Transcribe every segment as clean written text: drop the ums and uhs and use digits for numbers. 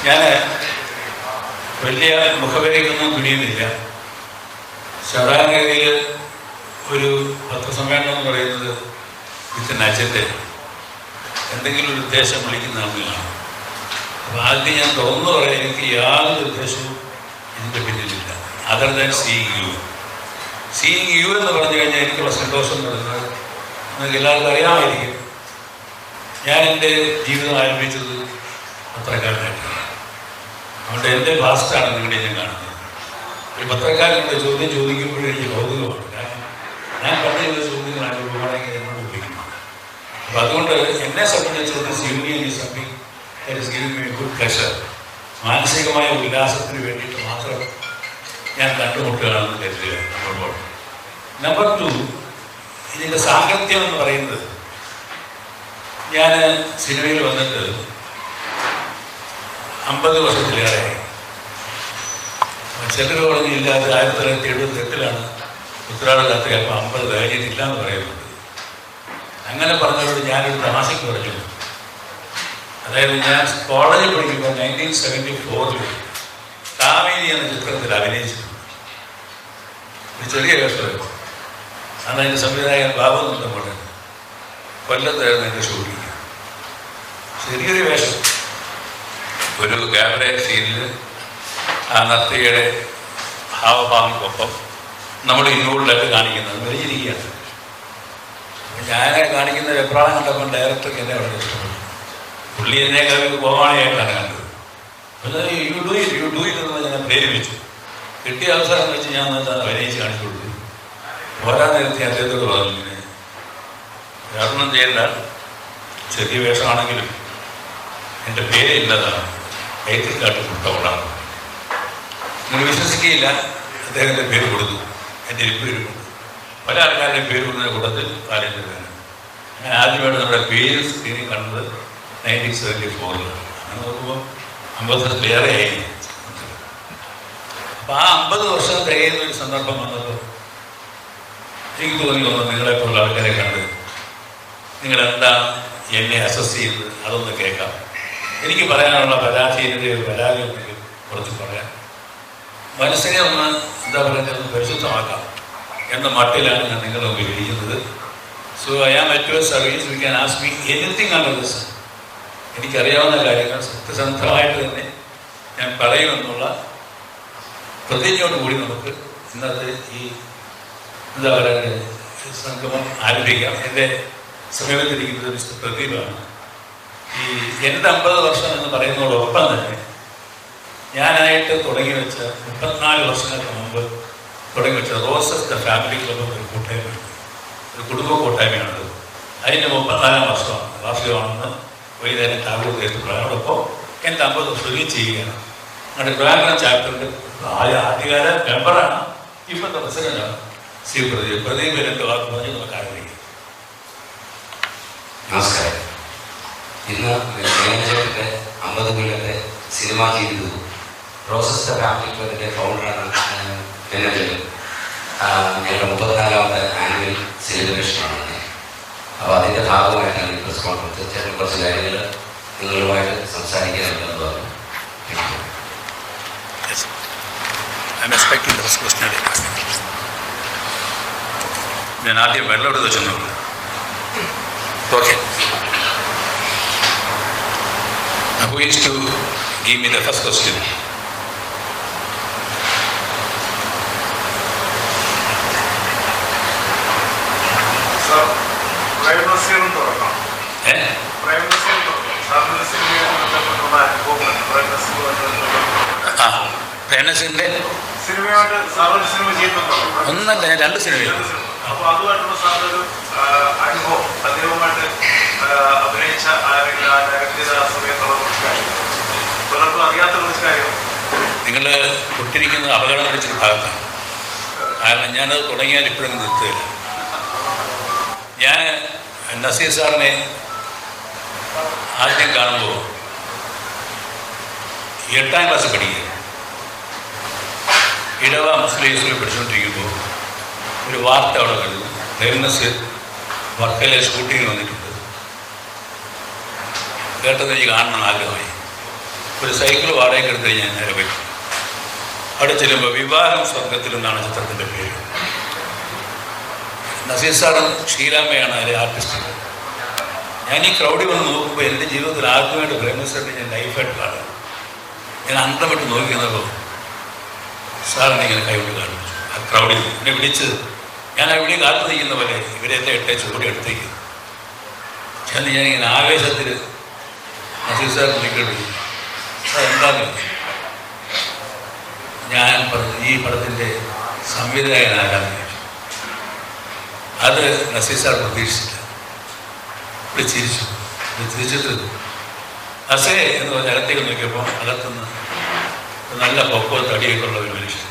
ഞാൻ വലിയ മുഖവേദിക്കൊന്നും പിടിയുന്നില്ല. സാധാരണഗതിയിൽ ഒരു പത്രസമ്മേളനം എന്ന് പറയുന്നത് വിത്തിൻ അജണ്ട, എന്തെങ്കിലും ഒരു ഉദ്ദേശം വിളിക്കുന്ന ആളുകളാണ്. അപ്പോൾ ആദ്യം ഞാൻ തുറന്നു പറയാൻ, എനിക്ക് യാതൊരു ഉദ്ദേശവും ഇതിൻ്റെ പിന്നിലില്ല, അതർ ദാൻ സീയിങ് യു എന്ന് പറഞ്ഞു കഴിഞ്ഞാൽ എനിക്കുള്ള സന്തോഷം എന്ന് പറയുന്നത് നിങ്ങൾക്ക് എല്ലാവർക്കും അറിയാമായിരിക്കും. ഞാൻ എൻ്റെ ജീവിതം ആരംഭിച്ചത് പത്രക്കാരനായിട്ടാണ്. അതുകൊണ്ട് എൻ്റെ പാസ്റ്റാണ് നിങ്ങളുടെ ഞാൻ കാണുന്നത്. ഒരു പത്രക്കാരനുടെ ചോദ്യം ചോദിക്കുമ്പോഴേ എനിക്ക് കൗതുകമാണ്. കാരണം ഞാൻ പറഞ്ഞ ചോദ്യങ്ങളാണ് ഒരുപാടെങ്കിൽ എന്നോട് ഉപയോഗിക്കുന്നത്. അപ്പോൾ അതുകൊണ്ട് എന്നെ സംബന്ധിച്ചിടത്തോളം union is something that is giving me good pleasure. മാനസികമായ ഉല്ലാസത്തിന് വേണ്ടിയിട്ട് മാത്രം ഞാൻ കണ്ടുമുട്ടുകയാണെന്ന് കരുതുക. നമ്പർ 2, ഇതിൻ്റെ സാഹിത്യം എന്ന് പറയുന്നത്, ഞാൻ സിനിമയിൽ വന്നിട്ട് 50 വർഷത്തിലേറെ. ചിലർ പറഞ്ഞില്ലാതെ 1978 ഉത്തരാട കത്ത് ചിലപ്പോൾ 50 കഴിഞ്ഞിട്ടില്ല എന്ന് പറയുന്നുണ്ട്. അങ്ങനെ പറഞ്ഞവരോട് ഞാനൊരു തമാശയ്ക്ക് പറഞ്ഞു. അതായത് ഞാൻ കോളേജിൽ പഠിക്കുമ്പോൾ 1974 കാവേരി എന്ന ചിത്രത്തിൽ അഭിനയിച്ചിട്ടുണ്ട്. ഒരു ചെറിയ വേഷമായിരുന്നു. അന്ന് അതിൻ്റെ സംവിധായകൻ ബാബു നന്ദമോട് കൊല്ലത്തായിരുന്നു എൻ്റെ ഷൂട്ടിങ്. ചെറിയൊരു വേഷം, ഒരു ക്യാമറ സീനിൽ ആ നർത്തകിയുടെ ഹാവഭാവങ്ങൾക്കൊപ്പം നമ്മൾ ഇൻവോൾവായിട്ട് കാണിക്കുന്നത് വലിയിരിക്കുകയാണ്. ഞാൻ കാണിക്കുന്ന വെപ്രാളം കണ്ടപ്പോൾ ഡയറക്ടർക്ക് എന്നെ വളരെ ഇഷ്ടപ്പെട്ടു. പുള്ളി എന്നെ കവിക്ക് പോകാനായിട്ടാണ് കണ്ടത്. അപ്പോൾ യു ഡു ഇറ്റ് എന്ന് ഞാൻ പ്രേരിപ്പിച്ചു. കിട്ടിയ അവസരം വെച്ച് ഞാൻ അഭിനയിച്ച് കാണിച്ചു കൊടുത്തു. പോരാ നേരത്തെ അദ്ദേഹത്തോട് പറഞ്ഞു, വേറൊന്നും ചെയ്യേണ്ട, ചെറിയ വേഷമാണെങ്കിലും എൻ്റെ പേര് ഇല്ലതാണ്, കൈത്തിക്കാട്ട് കുട്ടവളാണ്. നിങ്ങൾ വിശ്വസിക്കുകയില്ല, അദ്ദേഹത്തിൻ്റെ പേര് കൊടുത്തു. എൻ്റെ പേര് കൊടുത്തു. പല ആൾക്കാരുടെയും പേര് കൊടുക്കുന്ന കൂട്ടത്തിൽ കാലിൻ്റെ പേര്. ഞാൻ ആദ്യമായിട്ട് നമ്മുടെ പേര് സ്ക്രീനിൽ കണ്ടത് 1974. അങ്ങനെ നോക്കുമ്പോൾ 50 വർഷത്തിലേറെയായി. അപ്പോൾ ആ 50 വർഷം തികയുന്ന ഒരു സന്ദർഭം വന്നപ്പോൾ എനിക്ക് തോന്നി നിങ്ങളെപ്പോലുള്ള ആൾക്കാരെ കണ്ട് നിങ്ങളെന്താ എന്നെ അസസ് ചെയ്ത് അതൊന്ന് കേൾക്കാം. എനിക്ക് പറയാനുള്ള പരാധീനതയോ പരാതിയോ കുറച്ച് പറയാം. മനസ്സിനെ ഒന്ന് എന്താ പറയുക, പരിശുദ്ധമാക്കാം എന്ന മട്ടിലാണ് ഞാൻ നിങ്ങളുടെ മുമ്പിൽ ഇരിക്കുന്നത്. So I am at your service. You can ask me anything under the sun. എനിക്കറിയാവുന്ന കാര്യങ്ങൾ സത്യസന്ധമായിട്ട് തന്നെ ഞാൻ പറയുമെന്നുള്ള പ്രതിജ്ഞയോട് കൂടി നമുക്ക് ഇന്നത്തെ ഈ എന്താ പറയുക സംഗമം ആരംഭിക്കാം. എൻ്റെ സമീപത്തിരിക്കുന്നത് മിസ്റ്റർ പ്രദീപാണ്. ഈ എൻ്റെ 50 വർഷം എന്ന് പറയുന്നതോടൊപ്പം തന്നെ ഞാനായിട്ട് തുടങ്ങി വെച്ച 34 വർഷങ്ങൾക്ക് മുമ്പ് തുടങ്ങി വെച്ച റോസസ് ദ ഫാമിലി ക്ലബ് ഒരു കൂട്ടായ്മയാണ്, ഒരു കുടുംബ കൂട്ടായ്മയാണത്. അതിൻ്റെ 34ാം വർഷമാണ്, വാർഷികമാണെന്ന് വൈകുന്നേരം ടാഗോർ കേട്ടിട്ടുള്ളത്. അതോടൊപ്പം എൻ്റെ 50 വർഷം ചെയ്യുകയാണ്. നമ്മുടെ ട്രിവാൻഡ്രം ചാപ്റ്ററിൻ്റെ ആദ്യകാല മെമ്പറാണ്, ഇപ്പോഴത്തെ പ്രസിഡന്റാണ് ശ്രീ പ്രദീപ്. പ്രദീപ് 2 വാക്ക് പറഞ്ഞ് നമുക്ക് ആരംഭിക്കാം. നമസ്കാരം. ഇന്ന് മേനേജറിൻ്റെ 50 കൊല്ലത്തെ സിനിമാ ജീവിതവും റോസസ് ദ ഫാമിലി ക്ലബിൻ്റെ ഫൗണ്ടറാണ് മേനേജർ. ഞങ്ങളുടെ 34ാമത്തെ ആനുവൽ സെലിബ്രേഷനാണ്. അപ്പോൾ അതിൻ്റെ ഭാഗമായിട്ടാണ് ഈ പ്രസ് കോൺഫറൻസ്. ചേട്ടൻ കുറച്ച് കാര്യങ്ങൾ നിങ്ങളുമായിട്ട് സംസാരിക്കാനുണ്ടെന്ന് പറഞ്ഞു. ഞാൻ ആദ്യം വെള്ളം എടുത്ത് വെച്ചു. Okay, who is to give me the first question? Sir, privacy on the privacy on the പ്രേംനസീറിൻ്റെ സിനിമയായിട്ട് സാറിന് സിനിമ ചെയ്യുന്നുണ്ടോ? ഒന്നല്ല, ഞാൻ 2 സിനിമയാണ്. അപ്പോൾ അതുമായിട്ടുള്ള സാറിനൊരു അനുഭവം, അദ്ദേഹവുമായിട്ട് അഭിനയിച്ച ആരെങ്കിലും ആ ഡയറക്ട് ചെയ്ത ആ സമയത്തുള്ള കുറച്ച് കാര്യം, പലർക്കും അറിയാത്ത കുറച്ച് കാര്യം. നിങ്ങൾ പൊട്ടിരിക്കുന്നത് അപകടം പിടിച്ചൊരു ഭാഗത്താണ്. കാരണം ഞാനത് തുടങ്ങിയാൽ ഇപ്പോഴും നിർത്തുകയില്ല. ഞാൻ നസീർ സാറിനെ ആദ്യം കാണുമ്പോൾ 8ാം ക്ലാസ്സിൽ പഠിക്കുക, ഇടവ മുസ്ലിം സ്കൂളിൽ പഠിച്ചുകൊണ്ടിരിക്കുമ്പോൾ ഒരു വാർത്ത അവിടെ കണ്ടു. പ്രേംനസീർ വർക്കലെ ഷൂട്ടിങ്ങിന് വന്നിട്ടുണ്ട്. കേട്ടത് എനിക്ക് കാണണം ആഗ്രഹമായി. ഒരു സൈക്കിൾ വാടകയ്ക്ക് എടുത്ത് ഞാൻ നേരെ പോയി. അവിടെ ചെല്ലുമ്പോൾ വിവാഹം സ്വർഗത്തിൽ എന്നാണ് ചിത്രത്തിൻ്റെ പേര്. നസീർ സാറും ഷീലാമ്മയാണ് അതിലെ ആർട്ടിസ്റ്റ്. ഞാൻ ഈ ക്രൗഡിൽ വന്ന് നോക്കുമ്പോൾ എൻ്റെ ജീവിതത്തിൽ ആദ്യമായിട്ട് പ്രേമസാറിനെ ഞാൻ ലൈഫായിട്ട് കാണും. ഞാൻ അന്തം വിട്ട് നോക്കിക്കുന്നപ്പോൾ സാറിനെ ഇങ്ങനെ കൈകൊണ്ട് കാണിച്ചു. ആ ക്രൗഡിൽ എന്നെ വിളിച്ച് ഞാൻ അവിടെ കാത്തു നിൽക്കുന്ന പോലെ ഇവരെല്ലാം ഇട്ടേച്ച് ഓടി അടുത്തേക്ക് ചെന്ന് ഞാനിങ്ങനെ ആവേശത്തിൽ നസീർ സാർ വിളിക്കേണ്ടി എന്താണെന്ന് ഞാൻ പറഞ്ഞു, ഈ പടത്തിൻ്റെ സംവിധായകനാകാൻ ചോദിച്ചു. അത് നസീർ സാർ പ്രതീക്ഷിച്ചില്ല. ഇവിടെ ചിരിച്ചു. ചിരിച്ചിട്ട് നസേ എന്ന് പറഞ്ഞ് അകത്തേക്ക് നോക്കിയപ്പോൾ അകത്തുനിന്ന് നല്ല പൊക്കോ തടിയൊക്കെ ഉള്ള ഒരു മനുഷ്യൻ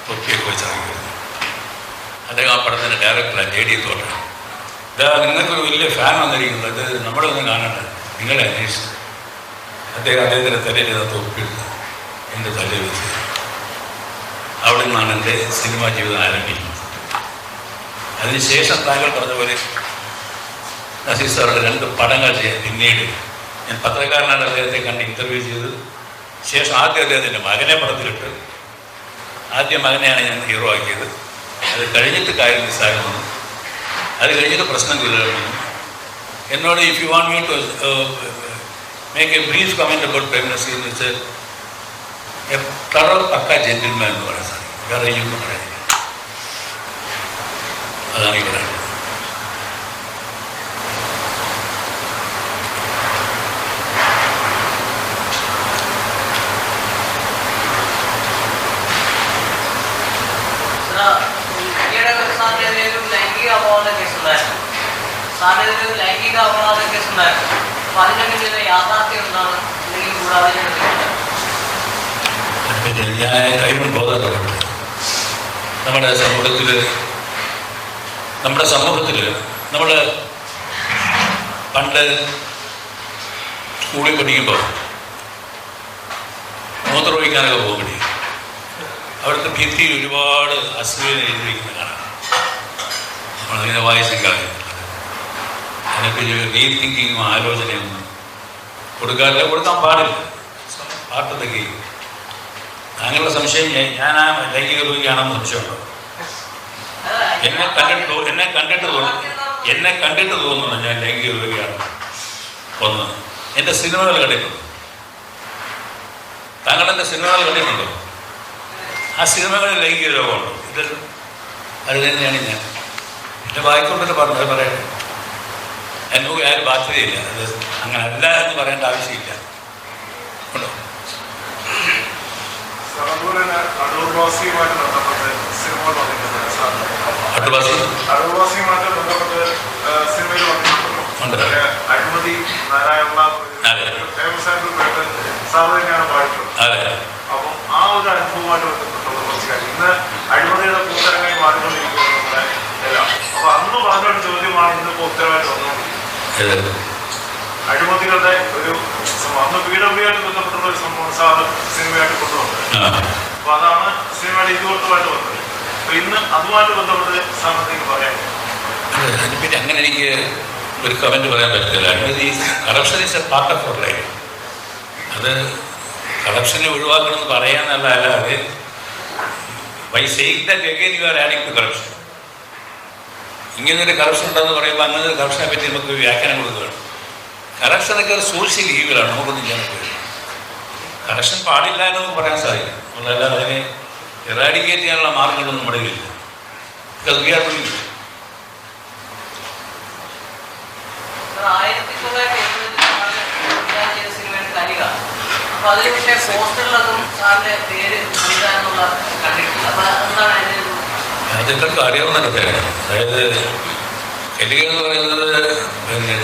തൊപ്പിയൊക്കെ വെച്ചിറങ്ങിയിരുന്നു. അദ്ദേഹം ആ പടത്തിൻ്റെ ഡയറക്ടറാണ് JD തോട്ടം. ഇതാ നിങ്ങൾക്കൊരു വലിയ ഫാൻ വന്നിരിക്കുന്നത്, അത് നമ്മുടെ ഒന്നും കാണണ്ട, നിങ്ങളെ അന്വേഷിച്ചു. അദ്ദേഹത്തിൻ്റെ തലയിൽ തൊപ്പിയെടുത്ത് എൻ്റെ തലയിൽ വെച്ച് അവിടെ നിന്നാണ് എൻ്റെ സിനിമാ ജീവിതം ആരംഭിക്കുന്നത്. അതിനുശേഷം താങ്കൾ പറഞ്ഞ പോലെ നസീർ സാറുടെ 2 പടങ്ങൾ ചെയ്യാൻ പിന്നീട് ഞാൻ പത്രക്കാരനാണ് അദ്ദേഹത്തെ കണ്ട് ഇൻ്റർവ്യൂ ചെയ്ത് ശേഷം ആദ്യം അദ്ദേഹത്തിൻ്റെ മകനെ പടത്തിലിട്ട് ആദ്യം മകനെയാണ് ഞാൻ ഹീറോ ആക്കിയത്. അത് കഴിഞ്ഞിട്ട് കാര്യം നിസ്സാരം വന്നു. അത് കഴിഞ്ഞിട്ട് പ്രശ്നം വന്നു. എന്നോട് if you want me to make a brief comment about Prem Nazir എന്ന് വെച്ചാൽ തറവ് പക്ക ജെന്റിൽമാൻ എന്ന് പറയാൻ സാധിക്കും. വേറെ ഒന്നും പറയാനില്ല. അതാണ് ഈ പറയുന്നത്. ലൈംഗിക അപവാദ കേസുണ്ടായിരുന്നു. സാറിന് ലൈംഗിക അപവാദ കേസുണ്ടായിരുന്നു. അപ്പൊ അതിനെപ്പറ്റി യാഥാർത്ഥ്യം എന്താണ്? അല്ലെങ്കിൽ കൂടാതെ ഞാൻ ബോധപ്പെട്ടു. നമ്മുടെ സമൂഹത്തിൽ നമ്മൾ പണ്ട് സ്കൂളിൽ പഠിക്കുമ്പോൾ മൂത്രമൊഴിക്കാനൊക്കെ പോകുമ്പോഴേ അവിടുത്തെ ഭിത്തിയിൽ ഒരുപാട് അശ്ലീലം എഴുതി വയ്ക്കുന്ന കാണാം. നമ്മളതിനെ വായിച്ചിരിക്കാതെ അതിനൊക്കെ റീതിങ്കിങ്ങും ആലോചനയൊന്നും കൊടുക്കാൻ പാടില്ല. പാട്ടത്തൊക്കെ താങ്കളുടെ സംശയം ഞാൻ ആ ലൈംഗിക രോഗിയാണെന്ന് സംശയമുണ്ടോ? എന്നെ കണ്ടിട്ട് തോന്നുന്നു ഞാൻ ലൈംഗിക രോഗിയാണ്. ഒന്ന്, എൻ്റെ സിനിമകൾ കണ്ടിട്ടുണ്ട്. താങ്കൾ എൻ്റെ സിനിമകൾ കണ്ടിട്ടുണ്ടോ? ആ സിനിമകളിൽ ലൈംഗിക രോഗമുണ്ടോ? അത് തന്നെയാണ് ഞാൻ എൻ്റെ വായിക്കൊണ്ടിട്ട് പറഞ്ഞത്. അത് പറയട്ടെ, എന്നോട് ആരും ബാധ്യതയില്ല. അത് അങ്ങനെ അല്ല എന്ന് പറയേണ്ട ആവശ്യമില്ല. ഉണ്ടോ? അടൂർവാസിയുമായിട്ട് ബന്ധപ്പെട്ട് സിനിമകൾ വന്നിട്ടുണ്ട്. അടൂർവാസിയുമായിട്ട് ബന്ധപ്പെട്ട് സിനിമയിൽ വന്നിട്ടുണ്ടല്ലോ. അഴിമതി നാരായണ ഫേമസ് ആയിട്ടുള്ള സാറ് തന്നെയാണ് പാടിയിട്ടുള്ളത്. അപ്പം ആ ഒരു അനുഭവമായിട്ട് ബന്ധപ്പെട്ടുള്ള കുറച്ച് കാര്യം ഇന്ന് അഴിമതിയുടെ കൂത്തരങ്ങായി മാറിക്കൊണ്ടിരിക്കുന്നത് നമ്മുടെ എല്ലാം. അപ്പൊ അന്ന് പറഞ്ഞൊരു ചോദ്യമാണ് ഇന്നിപ്പോ ഉത്തരവായിട്ട് വന്നുകൊണ്ടിരിക്കുന്നത്. അഴിമതികളുടെ ഒരു അന്ന് PWആയിട്ട് ബന്ധപ്പെട്ടുള്ള ഒരു സംഭവം സാറ് സിനിമയായിട്ട് കൊണ്ടുവന്നത്. അപ്പൊ അതാണ് സിനിമയുടെ ഇതുകൊണ്ടുമായിട്ട് വന്നത്. അപ്പൊ ഇന്ന് അതുമായിട്ട് ബന്ധപ്പെട്ട് സാറിനേക്ക് പറയാം. അതിനെപ്പറ്റി അങ്ങനെ എനിക്ക് ഒരു കമൻറ്റ് പറയാൻ പറ്റില്ല. അഴിമതി corruption is a part of our life. അത് കറപ്ഷനെ ഒഴിവാക്കണമെന്ന് പറയാനല്ല, അല്ലാതെ by saying that again you are adding to corruption. ഇങ്ങനൊരു കറപ്ഷൻ ഉണ്ടെന്ന് പറയുമ്പോൾ അങ്ങനെ ഒരു കറപ്ഷനെ പറ്റി നമുക്ക് വ്യാഖ്യാനം കൊടുക്കുകയാണ്. കറപ്ഷനൊക്കെ ഒരു സോഷ്യൽ ഈവിലാണ്, നമുക്കൊന്നും ചെയ്യാൻ പറ്റില്ല. കറപ്ഷൻ പാടില്ല എന്ന് പറയാൻ സാധിക്കും. അതല്ലാതെ അതിനെ എറാഡിക്കേറ്റ് ചെയ്യാനുള്ള മാർഗങ്ങളൊന്നും നമ്മുടെ കയ്യിലില്ല. Because we are doing it. 1970 സിനിമയുടെ കലിക. അപ്പൊ അതിൽ പക്ഷേ പോസ്റ്ററിലൊന്നും സാറിന്റെ പേര് എന്നുള്ള കണ്ടിട്ടില്ല. അപ്പൊ എന്താണ് അതിന്റെ അതൊക്കെ അറിയാവുന്ന കഥയാണ്. അതായത് കലിക എന്ന് പറയുന്നത് പിന്നെ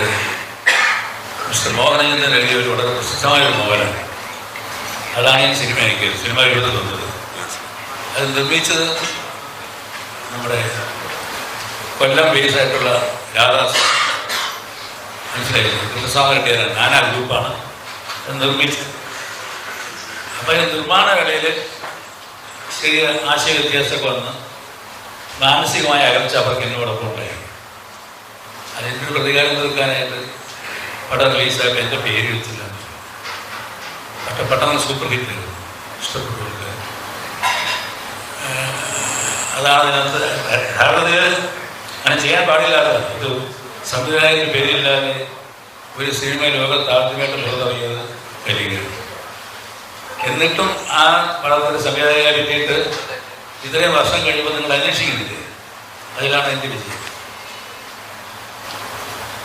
മിസ്റ്റർ മോഹനചന്ദ്രൻ എഴുതിയ ഒരു വളരെ പ്രസിദ്ധമായൊരു നോവലാണ്. അതാണ് ഈ സിനിമ എനിക്ക് സിനിമ എഴുതി തന്നത്. അത് നിർമ്മിച്ചത് നമ്മുടെ കൊല്ലം ബേസായിട്ടുള്ള രാധാസ് മനസ്സിലായിരുന്നു കൃഷ്ണസ്വാമിയുടെ നാനാ ഗ്രൂപ്പാണ് അത് നിർമ്മിച്ചത്. അപ്പോൾ ഈ നിർമ്മാണ വേളയിൽ ചെറിയ ആശയ വ്യത്യാസമൊക്കെ വന്ന് മാനസികമായ അകൽച്ച അവർക്ക് എന്നോടൊപ്പം ഉണ്ടായി. അതിൻ്റെ പ്രതികാരം തീർക്കാനായിട്ട് പടം റിലീസായിട്ട് എൻ്റെ പേര് വെച്ചില്ല. പെട്ടെന്ന് സൂപ്പർ ഹിറ്റ് ഇഷ്ടപ്പെട്ടവർക്ക്. അതാണ് അതിനകത്ത് യഥാർത്ഥത്തിൽ അങ്ങനെ ചെയ്യാൻ പാടില്ലാത്ത ഒരു സംവിധായകന് പേരില്ലാതെ ഒരു സിനിമ ലോകത്ത് ആദ്യമായിട്ട് ലോകത്തറിയത് കലിയാണ്. എന്നിട്ടും ആ പടത്തിൻ്റെ സംവിധായകരെ പറ്റിയിട്ട് ഇത്രയും വർഷം കഴിയുമ്പോൾ നിങ്ങൾ അന്വേഷിക്കുന്നില്ലേ? അതിലാണ് എൻ്റെ വിജയം.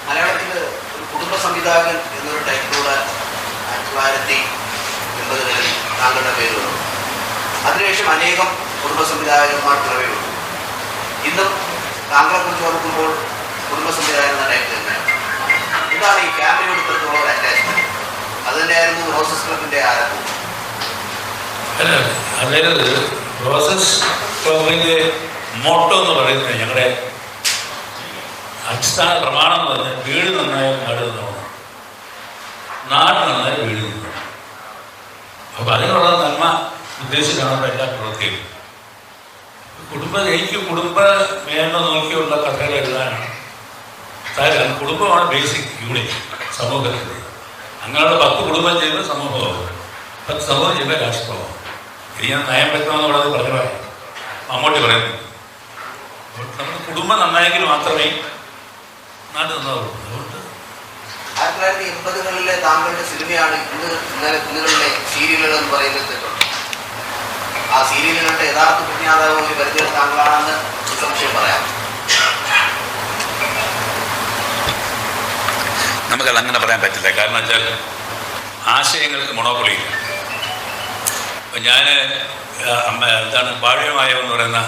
മലയാളത്തിൽ ഒരു കുടുംബ സംവിധായകൻ എന്നൊരു ടൈറ്റിലൂടെ 1980-കളിൽ താങ്കളുടെ പേര് വന്നു. അതിനുശേഷം അനേകം കുടുംബ സംവിധായകന്മാർ പിറവിയുണ്ട്. ഇന്നും താങ്കളെ കുറിച്ച് ഓർക്കുമ്പോൾ കുടുംബ സംവിധായകൻ എന്ന ടൈറ്റിൽ തന്നെയാണ്. എന്താണ് ഈ ഫാമിലിയോട് ഇത്രത്തോളം ഒരു അറ്റാച്ച്മെന്റ്? അത് തന്നെയായിരുന്നു റോസസ് ക്ലബിന്റെ ആരംഭം. അതായത് റോസസ് ക്ലബിൻ്റെ മോട്ടോ എന്ന് പറയുന്നത് ഞങ്ങളുടെ അടിസ്ഥാന പ്രമാണം എന്ന് പറഞ്ഞാൽ വീട് നന്നായ നാട് നന്നാവണം, നാട് നന്നായ വീട് നന്നാവണം. അപ്പോൾ അതിനുള്ള നന്മ ഉദ്ദേശിച്ചാണ് എല്ലാ പ്രവൃത്തിയും. എനിക്ക് കുടുംബ മേന്മ നോക്കിയുള്ള കഥകൾ എഴുതാനാണ് താല്പര്യം. കുടുംബമാണ് ബേസിക് യൂണിറ്റ് സമൂഹത്തിൽ. അങ്ങനെയുള്ള 10 കുടുംബം ചെയ്യുന്ന സമൂഹമാകും, 10 സമൂഹം ചെയ്യുന്ന രാഷ്ട്രമാകും. ഇനി ഞാൻ നയം വ്യക്തമെന്ന് പറയുന്നത് പറഞ്ഞു പറയാം, മമ്മൂട്ടി പറയുന്നു. നമ്മുടെ കുടുംബം നന്നായെങ്കിൽ മാത്രമേ നാട് നന്നാവുള്ളൂ. അതുകൊണ്ട് 1980-കളിലെ താങ്കളുടെ സിനിമയാണ് ഇന്നുകളിലെ സീരിയലുകൾ എന്ന് പറയുന്നത്. ആ സീരിയലുകളുടെ യഥാർത്ഥ പുണ്യാതാവ് ഒരു പരിധിയിൽ താങ്കളാണെന്ന് സംശയം പറയാം. നമുക്കത് അങ്ങനെ പറയാൻ പറ്റില്ല. കാരണം വെച്ചാൽ ആശയങ്ങൾക്ക് മൊണോപ്പൊളിയില്ല. അപ്പം ഞാൻ എന്താണ് ബാല്യമായ എന്ന് പറയുന്ന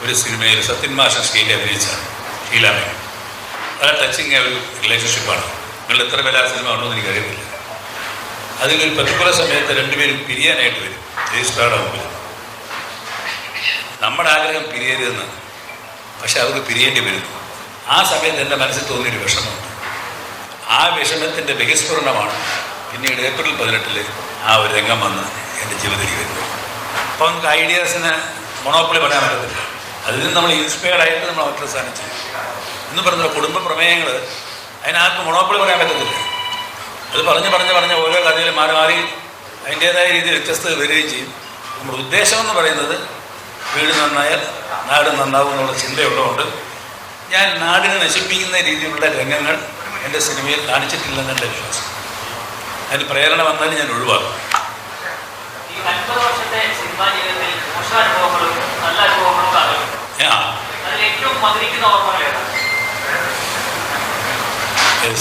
ഒരു സിനിമയിൽ സത്യൻ മാഷൻ ഷീല അഭിനയിച്ചാണ്. ഷീലാമേ വളരെ ടച്ചിങ് ഒരു റിലേഷൻഷിപ്പാണ്. നിങ്ങൾ എത്ര പേര് ആ സിനിമ ഉണ്ടോ എന്ന് എനിക്കറിയത്തില്ല. അതിലൊരു പ്രതികൂല സമയത്ത് രണ്ടുപേരും പിരിയാനായിട്ട് വരും രജിസ്ട്രാറുടെ മുമ്പിൽ. നമ്മുടെ ആഗ്രഹം പിരിയരുതെന്ന്, പക്ഷെ അവർക്ക് പിരിയേണ്ടി വരുന്നു. ആ സമയത്ത് എൻ്റെ മനസ്സിൽ തോന്നിയൊരു വിഷമമുണ്ട്. ആ വിഷമത്തിൻ്റെ ബഹിസ്ഫുരണമാണ് പിന്നീട് ഏപ്രിൽ 18 ആ ഒരു രംഗം വന്ന് എൻ്റെ ജീവിതത്തിലേക്ക് വരുന്നത്. അപ്പോൾ നമുക്ക് ഐഡിയാസിന് മൊണോപ്പൊളി പറയാൻ പറ്റത്തില്ല. അതിൽ നിന്ന് നമ്മൾ ഇൻസ്പയർഡായിട്ട് നമ്മൾ അവരുടെ സാധിച്ചു എന്ന് പറഞ്ഞ കുടുംബ പ്രമേയങ്ങൾ അതിനകത്ത് മൊണോപ്പൊളി പറയാൻ പറ്റത്തില്ല. അത് പറഞ്ഞ് ഓരോ കഥയിലും മാറി മാറി അതിൻ്റേതായ രീതിയിൽ വ്യത്യസ്തത വരികയും ചെയ്യും. നമ്മുടെ ഉദ്ദേശം എന്ന് പറയുന്നത് വീട് നന്നായാൽ നാട് നന്നാവും എന്നുള്ള ചിന്തയുള്ളതുകൊണ്ട് ഞാൻ നാടിനെ നശിപ്പിക്കുന്ന രീതിയിലുള്ള രംഗങ്ങൾ എൻ്റെ സിനിമയിൽ കാണിച്ചിട്ടില്ലെന്ന് എൻ്റെ വിശ്വാസം. അതിന് പ്രേരണ വന്നാലും ഞാൻ ഒഴിവാക്കും.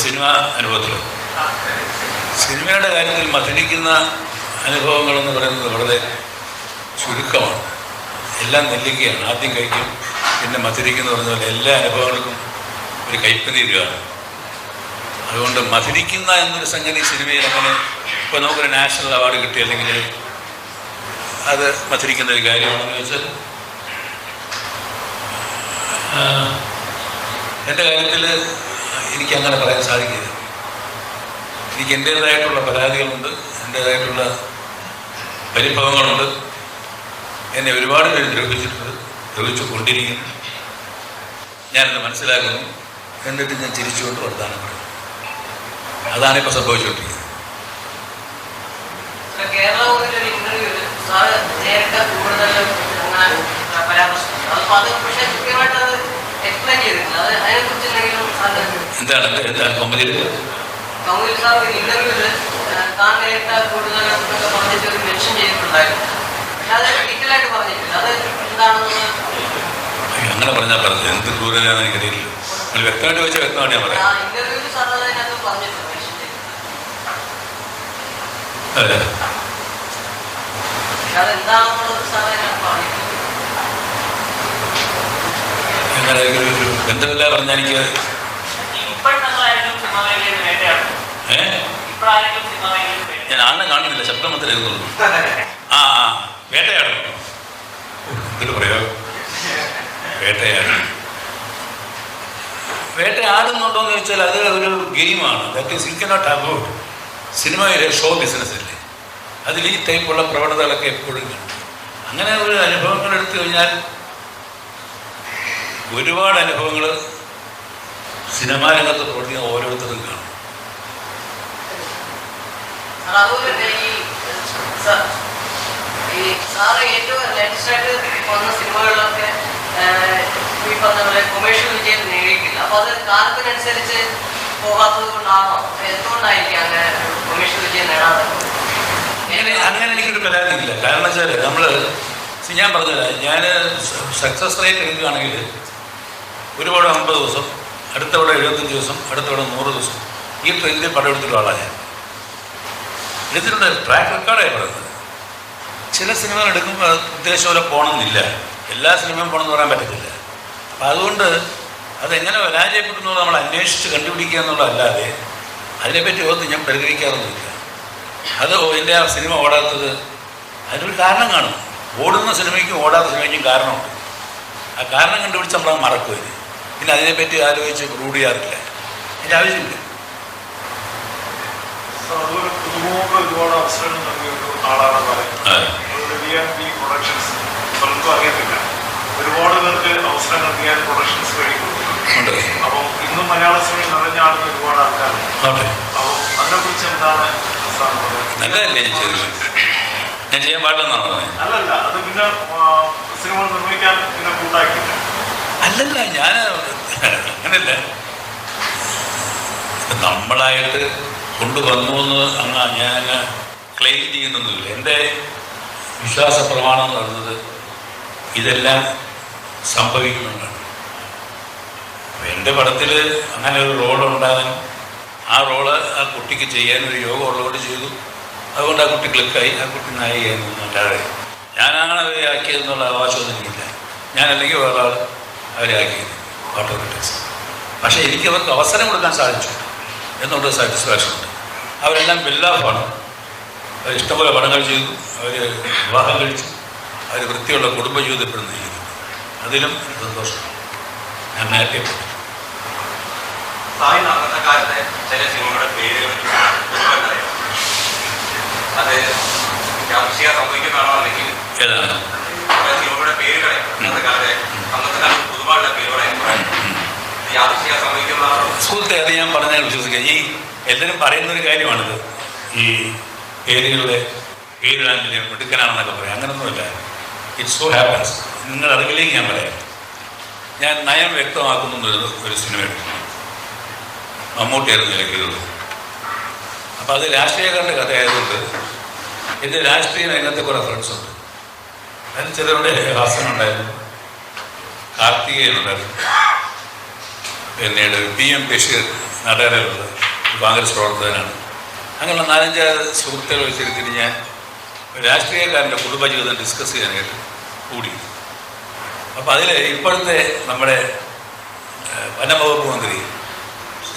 സിനിമ അനുഭവത്തിലോ സിനിമയുടെ കാര്യത്തിൽ മധുരിക്കുന്ന അനുഭവങ്ങളെന്ന് പറയുന്നത് വളരെ ചുരുക്കമാണ്. എല്ലാം നെല്ലിക്കയാണ്. ആദ്യം കഴിക്കും, പിന്നെ മധുരിക്കുന്ന പറഞ്ഞ പോലെ എല്ലാ അനുഭവങ്ങൾക്കും ഒരു കയ്പനീരുകയാണ്. അതുകൊണ്ട് മധുരിക്കുന്ന എന്നൊരു സംഗതി സിനിമയിൽ അങ്ങനെ ഇപ്പോൾ നമുക്കൊരു നാഷണൽ അവാർഡ് കിട്ടി അല്ലെങ്കിൽ അത് മധുരിക്കുന്ന ഒരു കാര്യമാണെന്ന് വെച്ചാൽ എൻ്റെ കാര്യത്തിൽ എനിക്കങ്ങനെ പറയാൻ സാധിക്കില്ല. എനിക്ക് എൻ്റേതായിട്ടുള്ള പരാതികളുണ്ട്, എൻ്റേതായിട്ടുള്ള പരിഭവങ്ങളുണ്ട്. എന്നെ ഒരുപാട് പേര് ദ്രോഹിച്ചിട്ടുണ്ട്, ദ്രോഹിച്ചു കൊണ്ടിരിക്കുന്നു. ഞാനത് മനസ്സിലാക്കുന്നു. എന്നിട്ട് ഞാൻ ചിരിച്ചുകൊണ്ട് വർത്താനം പറയും. അതാണിപ്പോൾ സംഭവിച്ചുകൊണ്ടിരിക്കുന്നത്. എന്താണ് കോമഡിയിൽ അങ്ങനെ പറഞ്ഞാൽ പറഞ്ഞു എന്ത് ക്രൂരനാണെന്ന് എനിക്കറിയില്ല. നിങ്ങൾ വ്യക്തമായിട്ട് വെച്ചാൽ വ്യക്തമായിട്ട് ഞാൻ പറയാം. അതെ, അങ്ങനെ ഒരു ബന്ധമില്ല പറഞ്ഞാൽ എനിക്ക് ഞാൻ ആളിനെ കാണുന്നില്ല, ശബ്ദം മാത്രമേ എഴുതുന്നുള്ളൂ. ആ വേട്ടയാടും. എന്നിട്ട് പറയാ വേട്ടയാടുന്നുണ്ടോയെന്ന് ചോദിച്ചാൽ അത് ഒരു ഗെയിമാണ്. That is you cannot avoid. സിനിമയിലെ ഷോ ബിസിനസ് അല്ലേ, അതിൽ ഈ ടൈപ്പുള്ള പ്രവണതകളൊക്കെ എപ്പോഴും കാണും. അങ്ങനെ ഒരു അനുഭവങ്ങൾ എടുത്തു കഴിഞ്ഞാൽ ഒരുപാട് അനുഭവങ്ങൾ സിനിമാ രംഗത്ത് പ്രവർത്തിക്കുന്ന ഓരോരുത്തരും കാണും. അതുപോലെ ഈ ഈ സാറ് ഏറ്റവും ലേറ്റസ്റ്റ് ആയിട്ട് വന്ന സിനിമകളിലൊക്കെ ഈ പറഞ്ഞ പോലെ കൊമേഴ്ഷ്യൽ വിജയം നേടിയിട്ടില്ല. അപ്പോൾ അത് കാലത്തിനനുസരിച്ച് പോകാത്തത് കൊണ്ടാണോ, എന്തുകൊണ്ടായിരിക്കും അങ്ങനെ കൊമേഴ്ഷ്യൽ വിജയം നേടാതെ? അങ്ങനെ എനിക്കൊരു പരാതിയില്ല. കാരണം വെച്ചാൽ നമ്മൾ ഞാൻ പറഞ്ഞില്ല, ഞാൻ സക്സസ് റേറ്റ് എടുക്കുകയാണെങ്കിൽ ഒരുപാട് 50 ദിവസം, അടുത്തവിടെ 75 ദിവസം, അടുത്തവിടെ 100 ദിവസം, ഈ ട്രെൻഡിൽ പടം എടുത്തിട്ടുള്ള ആളാണ് ഞാൻ. ഇതിലുള്ള ട്രാക്ക് റെക്കോർഡായി പറയുന്നത്. ചില സിനിമകൾ എടുക്കുമ്പോൾ ഉദ്ദേശം പോലെ പോകണമെന്നില്ല, എല്ലാ സിനിമയും പോകണമെന്ന് പറയാൻ പറ്റത്തില്ല. അപ്പം അതുകൊണ്ട് അതെങ്ങനെ പരാജയപ്പെടുന്നത് നമ്മൾ അന്വേഷിച്ച് കണ്ടുപിടിക്കുക എന്നുള്ളതല്ലാതെ അതിനെപ്പറ്റി ഓർത്ത് ഞാൻ പരിഗണിക്കാറൊന്നുമില്ല. അത് എൻ്റെ ആ സിനിമ ഓടാത്തത് അതിനൊരു കാരണം കാണും. ഓടുന്ന സിനിമയ്ക്കും ഓടാത്ത സിനിമയ്ക്കും കാരണമുണ്ട്. ആ കാരണം കണ്ടുപിടിച്ച് നമ്മളത് മറക്കുമത്. പിന്നെ അതിനെപ്പറ്റി ആലോചിച്ച് റൂഡ് ചെയ്യാറില്ല, അതിൻ്റെ ആവശ്യമില്ല. അതുപോലെ പുതുമുഖങ്ങൾക്ക് ഒരുപാട് അവസരങ്ങൾ നൽകിയ ഒരു ആളാണെന്ന് പറയുന്നത്. പ്രൊഡക്ഷൻസ് പലർക്കും അറിയത്തില്ല. ഒരുപാട് പേർക്ക് അവസരം നൽകിയാൽ പ്രൊഡക്ഷൻസ് വഴി കൊടുക്കുന്നുണ്ട്. അപ്പം ഇന്നും മലയാള സിനിമയിൽ നിറഞ്ഞാടുന്ന ഒരുപാട് ആൾക്കാരുണ്ട്. അപ്പോൾ അതിനെക്കുറിച്ച് എന്താണ് നല്ലതല്ലേ ഞാൻ ചെയ്യാൻ പാടില്ലെന്നാണോ? അല്ലല്ല, അത് പിന്നെ സിനിമ നിർമ്മിക്കാൻ പിന്നെ കൂട്ടാക്കില്ല. അല്ലല്ല, ഞാൻ അങ്ങനല്ല. നമ്മളായിട്ട് കൊണ്ടുവന്നു എന്ന് ഞാൻ ക്ലെയിം ചെയ്യുന്നൊന്നുമില്ല. എൻ്റെ വിശ്വാസ പ്രമാണം എന്ന് പറയുന്നത് ഇതെല്ലാം സംഭവിക്കുന്നുണ്ടാണ്. എൻ്റെ പടത്തിൽ അങ്ങനെ ഒരു റോളുണ്ടാകാൻ, ആ റോള് ആ കുട്ടിക്ക് ചെയ്യാനൊരു യോഗം ഉള്ളതുകൊണ്ട് ചെയ്തു. അതുകൊണ്ട് ആ കുട്ടി ക്ലിക്കായി, ആ കുട്ടി നായികയെന്നല്ലാതെ ഞാനങ്ങനെ അവരെ ആക്കിയതെന്നുള്ള അവകാശമൊന്നും എനിക്കില്ല. ഞാനല്ലെങ്കിൽ വേറെ ആൾ അവരെ ആക്കിയത് വാട്ടർ ക്രിറ്റിക്സ്. പക്ഷേ എനിക്ക് അവർക്ക് അവസരം കൊടുക്കാൻ സാധിച്ചു എന്നുള്ള സാറ്റിസ്ഫാക്ഷൻ ഉണ്ട്. അവരെല്ലാം ബില്ലാഫാണ്. അവർ ഇഷ്ടംപോലെ പടങ്ങൾ ചെയ്തു, അവർ വിവാഹം കഴിച്ചു, അവർ വൃത്തിയുള്ള കുടുംബജീവിതം ഇപ്പോഴും നയിക്കുന്നു. അതിലും സന്തോഷം. ഞാൻ നേരത്തെ അന്നത്തെ കാലത്തെ ചില സിനിമകളുടെ പേരുകൾ അത് യാദൃശ്ചിക സംഭവിക്കുന്നതാണോ അല്ലെങ്കിൽ ഏതാണ് സിനിമകളുടെ പേരുകളെ അന്നത്തെ കാലത്തെ പുതുമായുള്ള പേരുകളെ യാദൃശ്ചിക സംഭവിക്കുന്നതാണോ? സുഹൃത്തെ, അത് ഞാൻ പറഞ്ഞാൽ വിശ്വസിക്കുക. ഈ എല്ലാവരും പറയുന്നൊരു കാര്യമാണിത്. ഈ പേരുകളുടെ പേരിടാൻ മിടുക്കനാണെന്നൊക്കെ പറയാം. അങ്ങനൊന്നുമില്ല. It's so happens. നിങ്ങളുടെ അറിവിലേക്ക് ഞാൻ പറയാം. ഞാൻ നയം വ്യക്തമാക്കുന്ന ഒരു സിനിമ എടുക്കുന്നു. മമ്മൂട്ടിയായിരുന്നു നിലയ്ക്കുന്നത്. അപ്പോൾ അത് രാഷ്ട്രീയക്കാരുടെ കഥയായതുകൊണ്ട് എൻ്റെ രാഷ്ട്രീയ രംഗത്തെ കുറേ ഫ്രണ്ട്സുണ്ട്. അതിൽ ചിലരുടെ ഹാസനുണ്ടായിരുന്നു, കാർത്തികേയനുണ്ടായിരുന്നു, പിന്നീട് PM ബഷീർ നാട്ടുകാരുള്ളത് കോൺഗ്രസ് പ്രവർത്തകനാണ്. അങ്ങനെയുള്ള 4-5 സുഹൃത്തുക്കൾ വെച്ചിരുത്തിട്ട് ഞാൻ രാഷ്ട്രീയക്കാരൻ്റെ കുടുംബജീവിതം ഡിസ്കസ് ചെയ്യാനായിട്ട് കൂടി. അപ്പോൾ അതിൽ ഇപ്പോഴത്തെ നമ്മുടെ വനംവകുപ്പ് മന്ത്രി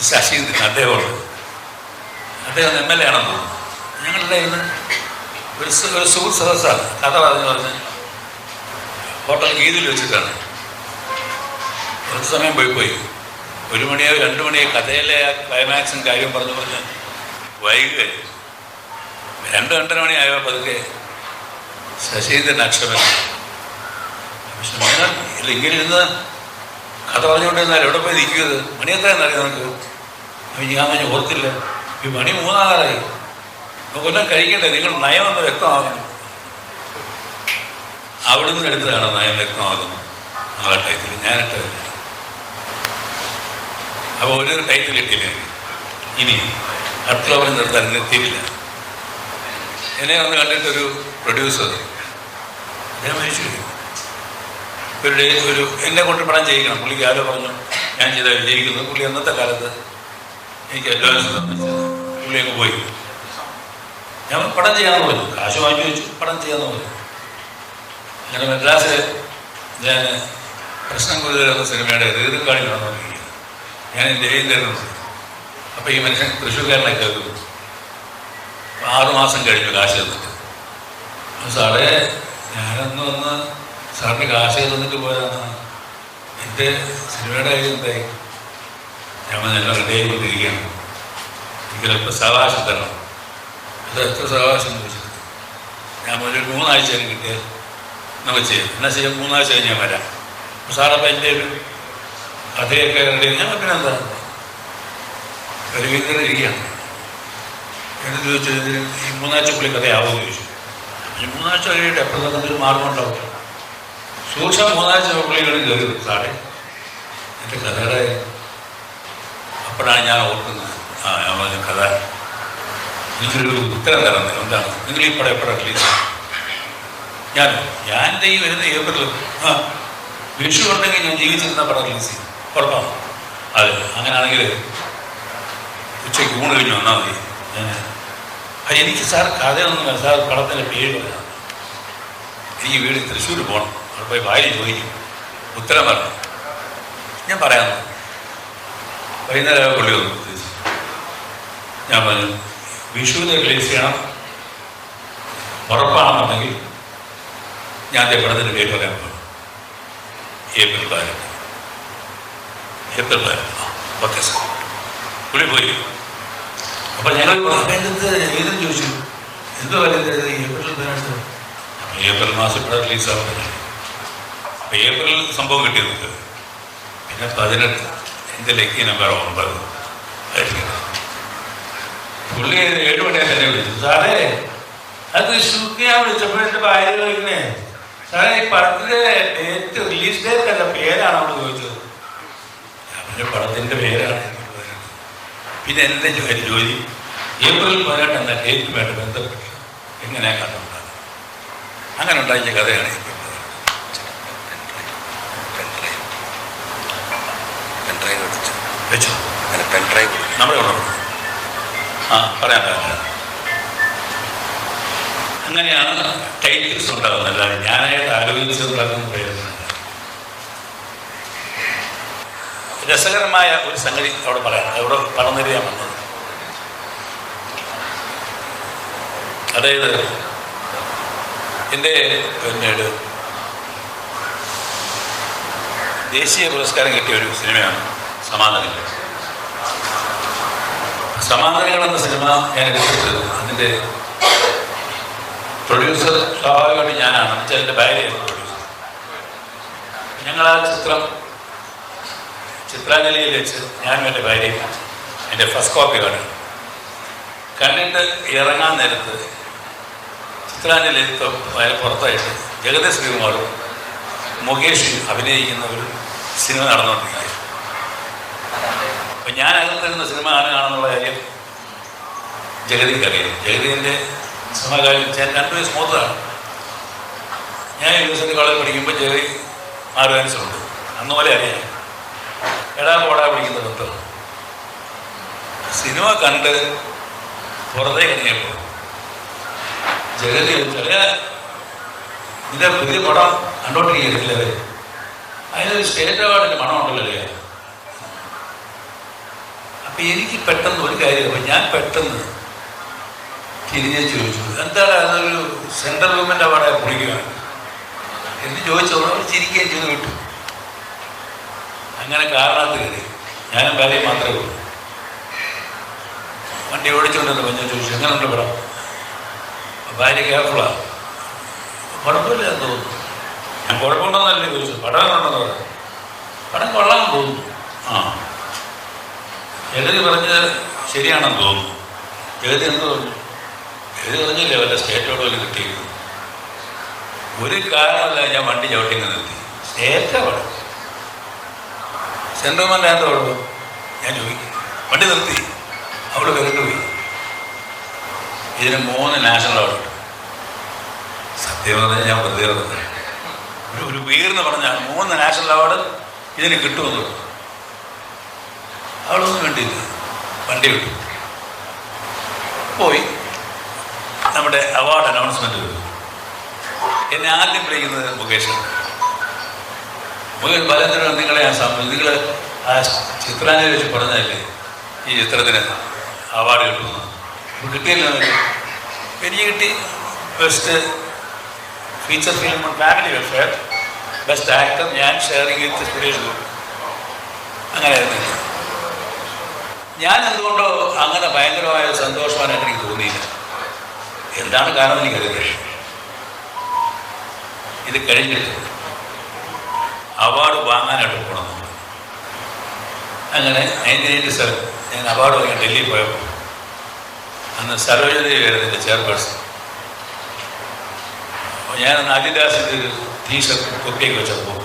ശശീന്ദ്രൻ, അദ്ദേഹം MLA ആണെന്ന് തോന്നുന്നു. ഞങ്ങളുടെ ഇന്ന് ഒരു സുഹൃത്ത് സദസ്സാണ്. കഥ പറഞ്ഞ് ഹോട്ടൽ ഗീതിൽ വെച്ചിട്ടാണ്. കുറച്ച് സമയം പോയി 1 മണിയോ 2 മണിയോ കഥയിലെ ക്ലൈമാക്സും കാര്യം പറഞ്ഞ് വൈകുകയായി. 2-2:30 മണിയായപ്പോൾ പതുക്കെ ശശീന്ദ്രൻ അക്ഷമൻ ഇല്ല, ഇങ്ങനെ ഇരുന്ന് കഥ പറഞ്ഞുകൊണ്ടിരുന്നാൽ എവിടെ പോയി നിൽക്കുന്നത്? മണി എത്രയെന്നറിയാം നമുക്ക്? ഞാൻ പറഞ്ഞ് ഓർത്തില്ല. ഈ മണി 3 കൊല്ലം കഴിക്കണ്ടേ? നിങ്ങൾ നയമൊന്ന് വ്യക്തമാകുന്നു. അവിടുന്ന് എടുത്തതാണ് നയം വ്യക്തമാകുന്നത്. ആ ടൈറ്റിൽ ഞാനിട്ടില്ല. അപ്പോൾ ഒരു ടൈറ്റിൽ കിട്ടിയില്ല. ഇനി അടുത്ത പറഞ്ഞ് നിർത്താൻ എത്തിയില്ല. എന്നെ ഒന്ന് കണ്ടിട്ടൊരു പ്രൊഡ്യൂസർ, അദ്ദേഹം മരിച്ചു. ഒരു എന്നെ കൊണ്ട് പടം ചെയ്യിക്കണം. പുള്ളിക്ക് ആരോ പറഞ്ഞു ഞാൻ ചെയ്താൽ വിജയിക്കുന്നു. പുള്ളി അന്നത്തെ കാലത്ത് എനിക്ക് അഡ്വാൻസ് തന്നിട്ട് പുള്ളി അങ്ങ് പോയി. ഞാൻ പടം ചെയ്യാമെന്ന് പറഞ്ഞു, കാശ് വാങ്ങി വെച്ചു, പടം ചെയ്യാമെന്ന് പറഞ്ഞു. അങ്ങനെ മദ്രാസിൽ ഞാൻ പ്രശ്നം കൂടുതലെന്ന സിനിമയുടെ റീറിക്കാടി നടന്നുകൊണ്ടിരിക്കുക. ഞാൻ രവീന്ദ്രനുണ്ട്. അപ്പോൾ ഈ മനുഷ്യൻ തൃശ്ശൂർക്കാരനെ കേൾക്കുന്നു. 6 മാസം കഴിഞ്ഞു കാശ് തന്നിട്ട്. സാറേ, ഞാനന്ന് വന്ന് സാറിന് കാശ് തന്നിട്ട് പോയതാണ്. എൻ്റെ സിനിമയുടെ കാര്യം എന്തായി? ഞാൻ എല്ലാം റെഡിയായിക്കൊണ്ടിരിക്കുകയാണ്. എനിക്കിപ്പോൾ സാവകാശം തരണം. അത് എത്ര സാവകാശം എന്ന് ചോദിച്ചത്? ഞാൻ ഒരു 3 ആഴ്ച കിട്ടിയാൽ നമുക്ക് ചെയ്യാം. എന്നാൽ ചെയ്യാം, 3 ആഴ്ച കഴിഞ്ഞ് ഞാൻ വരാം. സാറപ്പോൾ എൻ്റെ ഒരു കഥയൊക്കെ റെഡി. ഞാൻ പിന്നെ എന്താ രവീന്ദ്രൻ ഇരിക്കുകയാണ്. എന്നിട്ട് ചോദിച്ചു, ഈ 3 ആഴ്ചക്കുള്ളിൽ കഥയാവുമെന്ന് ചോദിച്ചു. മൂന്നാഴ്ച കഴിയട്ടെ, എപ്പോഴത്തെ എന്തെങ്കിലും മാർഗമുണ്ടാവും. സൂക്ഷ്മം 3 ആഴ്ച പുള്ളികളും കയറി സാറേ എൻ്റെ കഥയുടെ. അപ്പോഴാണ് ഞാൻ ഓർക്കുന്നത്, ഞാൻ പറഞ്ഞ കഥ എനിക്കൊരു ഉത്തരം തരുന്നത്. എന്താണ് നിങ്ങൾ ഈ പടം എപ്പോഴാണ് റിലീസ്? ഞാൻ എൻ്റെ ഈ വരുന്ന ഏപ്രിൽ വിഷു ഉണ്ടെങ്കിൽ ഞാൻ ജീവിച്ചിരുന്ന പടം റിലീസ് ചെയ്യും. കുഴപ്പമാണ്. അതെ, അങ്ങനെയാണെങ്കിൽ ഉച്ചയ്ക്ക് ഊണ് കഴിഞ്ഞ് വന്നാൽ മതി. എനിക്ക് സാർ കഥയൊന്നുമില്ല, സാർ പടത്തിൻ്റെ പേര് പറയാം. എനിക്ക് വീട് തൃശ്ശൂർ പോകണം, അവിടെ പോയി ഭാര്യ ചോദിക്കും, ഉത്തരം പറഞ്ഞു. ഞാൻ പറയാം. വൈകുന്നേരം പുള്ളി വന്നു. ഞാൻ പറഞ്ഞു വിഷുവിന് റിലീസ് ചെയ്യണം, ഉറപ്പാണെന്നുണ്ടെങ്കിൽ ഞാൻ അതേ പടത്തിൻ്റെ പേര് പറയാൻ പോകും. ഏപ്രിൽ 15. Okay sir. പുള്ളി പോയി. അപ്പം ഞങ്ങൾ ഏതും ചോദിച്ചു, എന്തോ പറയുന്നത് ഏപ്രിൽ 15. ഏപ്രിൽ മാസം ഇവിടെ റിലീസാവുന്നത്. അപ്പം ഏപ്രിൽ സംഭവം കിട്ടിയത്. പിന്നെ 18 എൻ്റെ ലക്കി നമ്പർ 9 പുള്ളി 7 മണിയായി തന്നെ വിളിച്ചു. സാറേ അത് ഷൂട്ട് ചെയ്യാൻ വിളിച്ചപ്പോഴത്തെ ഭാര്യ ചോദിക്കണേ, സാറേ ഈ പടത്തിൻ്റെ ഡേറ്റ്, റിലീസ് ഡേറ്റ് അല്ല, പേരാണ് അവൾ ചോദിച്ചത്. അവൻ്റെ പടത്തിൻ്റെ പേരാണ്. പിന്നെ എൻ്റെ ജോലി ഏപ്രിൽ 18 എന്ന ഡേറ്റുമായിട്ട് ബന്ധപ്പെട്ട് എങ്ങനെയാണ് കഥ ഉണ്ടാകുന്നത്. അങ്ങനെ ഉണ്ടാക്കിയ കഥയാണ് വെച്ചു. നമ്മുടെ പറയാൻ പറ്റില്ല. അങ്ങനെയാണ് ടൈറ്റിൽസ് ഉണ്ടാകുന്നത്. അല്ലാതെ ഞാനായിട്ട് ആലോചിച്ചുണ്ടാക്കുന്ന പ്രയോജനം. രസകരമായ ഒരു സംഗതി അവിടെ പറയാം. അവിടെ പറഞ്ഞുതരാൻ വന്നത്, അതായത് എൻ്റെ പിന്നീട് ദേശീയ പുരസ്കാരം കിട്ടിയ ഒരു സിനിമയാണ് സമാന്തരങ്ങൾ. സമാന്തരങ്ങൾ എന്ന സിനിമ ഞാൻ എടുത്തിട്ട് അതിൻ്റെ പ്രൊഡ്യൂസർ സ്വാഭാവികമായിട്ട് ഞാനാണ്. എന്നുവെച്ചാൽ എൻ്റെ ഭാര്യയാണ് പ്രൊഡ്യൂസർ. ഞങ്ങൾ ആ ചിത്രം ചിത്രാഞ്ജലിയിൽ വെച്ച് ഞാനും എൻ്റെ ഭാര്യയും എൻ്റെ ഫസ്റ്റ് കോപ്പി കണ്ടിട്ട് ഇറങ്ങാൻ നേരത്ത് ചിത്രാഞ്ജലി പുറത്തായിട്ട് ജഗതി ശ്രീകുമാറും മുകേഷ് അഭിനയിക്കുന്ന ഒരു സിനിമ നടന്നുകൊണ്ടിരിക്കുക. അപ്പം ഞാൻ അകത്തിരുന്ന സിനിമ കാണുകയാണെന്നുള്ള കാര്യം ജഗതിക്കറിയാം. ജഗതിൻ്റെ സമകാലം ഞാൻ 2 വയസ്സ് മൂത്തതാണ്. ഞാൻ യൂണിവേഴ്സിറ്റി കോളേജ് പഠിക്കുമ്പോൾ ജഗതി 6 വയസ്സുണ്ട്. അന്ന് പോലെ അറിയാം. എടാ പോടാ പിടിക്കുന്ന ബന്ധം. സിനിമ കണ്ട് പുറത്തേക്ക് ഇറങ്ങിയപ്പോൾ ജഗതി ചില ഇതിൻ്റെ പുതിയ പടം കണ്ടോണ്ടിരിക്കുന്നില്ലേ, അതിനൊരു സ്റ്റേറ്റ് അവാർഡിൻ്റെ മണമുണ്ടല്ലോ. അപ്പം എനിക്ക് പെട്ടെന്ന് ഒരു കാര്യം, അപ്പം ഞാൻ പെട്ടെന്ന് തിരിഞ്ഞ് ചോദിച്ചു, എന്താണ് അതൊരു സെൻട്രൽ ഗവൺമെൻറ് അവാർഡായി പൊളിക്കുകയാണ് എന്ന് ചോദിച്ചോളൂ. അവർ ചിരിക്കുകയും ചെയ്ത് വിട്ടു. അങ്ങനെ കാരണത്ത് കയറി ഞാനും ഭാര്യയും മാത്രമേ ഉള്ളൂ. വണ്ടി ഓടിച്ചുകൊണ്ടിരുന്നപ്പോൾ ഞാൻ ചോദിച്ചു, എങ്ങനെയുണ്ട് പടം? ഭാര്യ കെയർഫുള്ളാണ്. കുഴപ്പമില്ല എന്ന് തോന്നുന്നു. ഞാൻ കുഴപ്പമുണ്ടോന്നല്ലേ ചോദിച്ചു. പടം എങ്ങനെയുണ്ടെന്ന് പറഞ്ഞു. പടം കൊള്ളാമെന്ന് തോന്നുന്നു. ജഗതി പറഞ്ഞത് ശരിയാണെന്ന് തോന്നുന്നു. ജഗതി എന്ത് പറഞ്ഞു? ജഗതി പറഞ്ഞില്ലേ വല്ല സ്റ്റേറ്റോട് വല്ല കിട്ടിയിരുന്നു. ഒരു കാരണമല്ല ഞാൻ വണ്ടി ചവിട്ടിങ്ങ് നിർത്തി. സ്റ്റേറ്റാ പടം. സെൻട്രൽമെൻ്റ് എന്താ കുഴപ്പം? ഞാൻ ചോദിക്കും. വണ്ടി നിർത്തി. അവിടെ വിരണ്ടു പോയി. ഇതിന് 3 നാഷണൽ അവാർഡ്. സത്യം പറഞ്ഞാൽ ഞാൻ വെറുതെ ഒരു വീർന്ന് പറഞ്ഞാൽ 3 നാഷണൽ അവാർഡ് ഇതിന് കിട്ടുമെന്ന് പറഞ്ഞു. അവളൊന്നും വേണ്ടിയില്ല. വണ്ടി വിട്ടു പോയി. നമ്മുടെ അവാർഡ് അനൗൺസ്മെൻറ്റ് വരും. എന്നെ ആദ്യം വിളിക്കുന്നത് മുകേഷാണ്. മുകേഷ് പലതരം നിങ്ങളെ ഞാൻ സംബന്ധിച്ചു, നിങ്ങൾ ആ ചിത്രാഞ്ജലി വെച്ച് പറഞ്ഞതല്ലേ ഈ ചിത്രത്തിന് അവാർഡ് കിട്ടുന്നു. കിട്ടിയല്ലോ. എനിക്ക് കിട്ടി. Best feature film family welfare, best actor ഞാൻ ഷെയറിങ് വിത്ത് സുരേഷ് ഗോപി. അങ്ങനെയായിരുന്നു. ഞാൻ എന്തുകൊണ്ടോ അങ്ങനെ ഭയങ്കരമായ സന്തോഷമായിട്ട് എനിക്ക് തോന്നിയില്ല. എന്താണ് കാരണം എനിക്കറിയില്ല. ഇത് കഴിഞ്ഞിട്ട് അവാർഡ് വാങ്ങാനായിട്ട് പോകണം. അങ്ങനെ 1987 ഞാൻ അവാർഡ് വാങ്ങാൻ ഡൽഹിയിൽ പോയപ്പോൾ അന്ന് സരോജദേവി ആയിരുന്നു എൻ്റെ ചെയർപേഴ്സൺ. ഞാൻ അദിദാസിൻ്റെ ഒരു ടീഷർട്ട് തൊപ്പിയൊക്കെ വെച്ചപ്പോൾ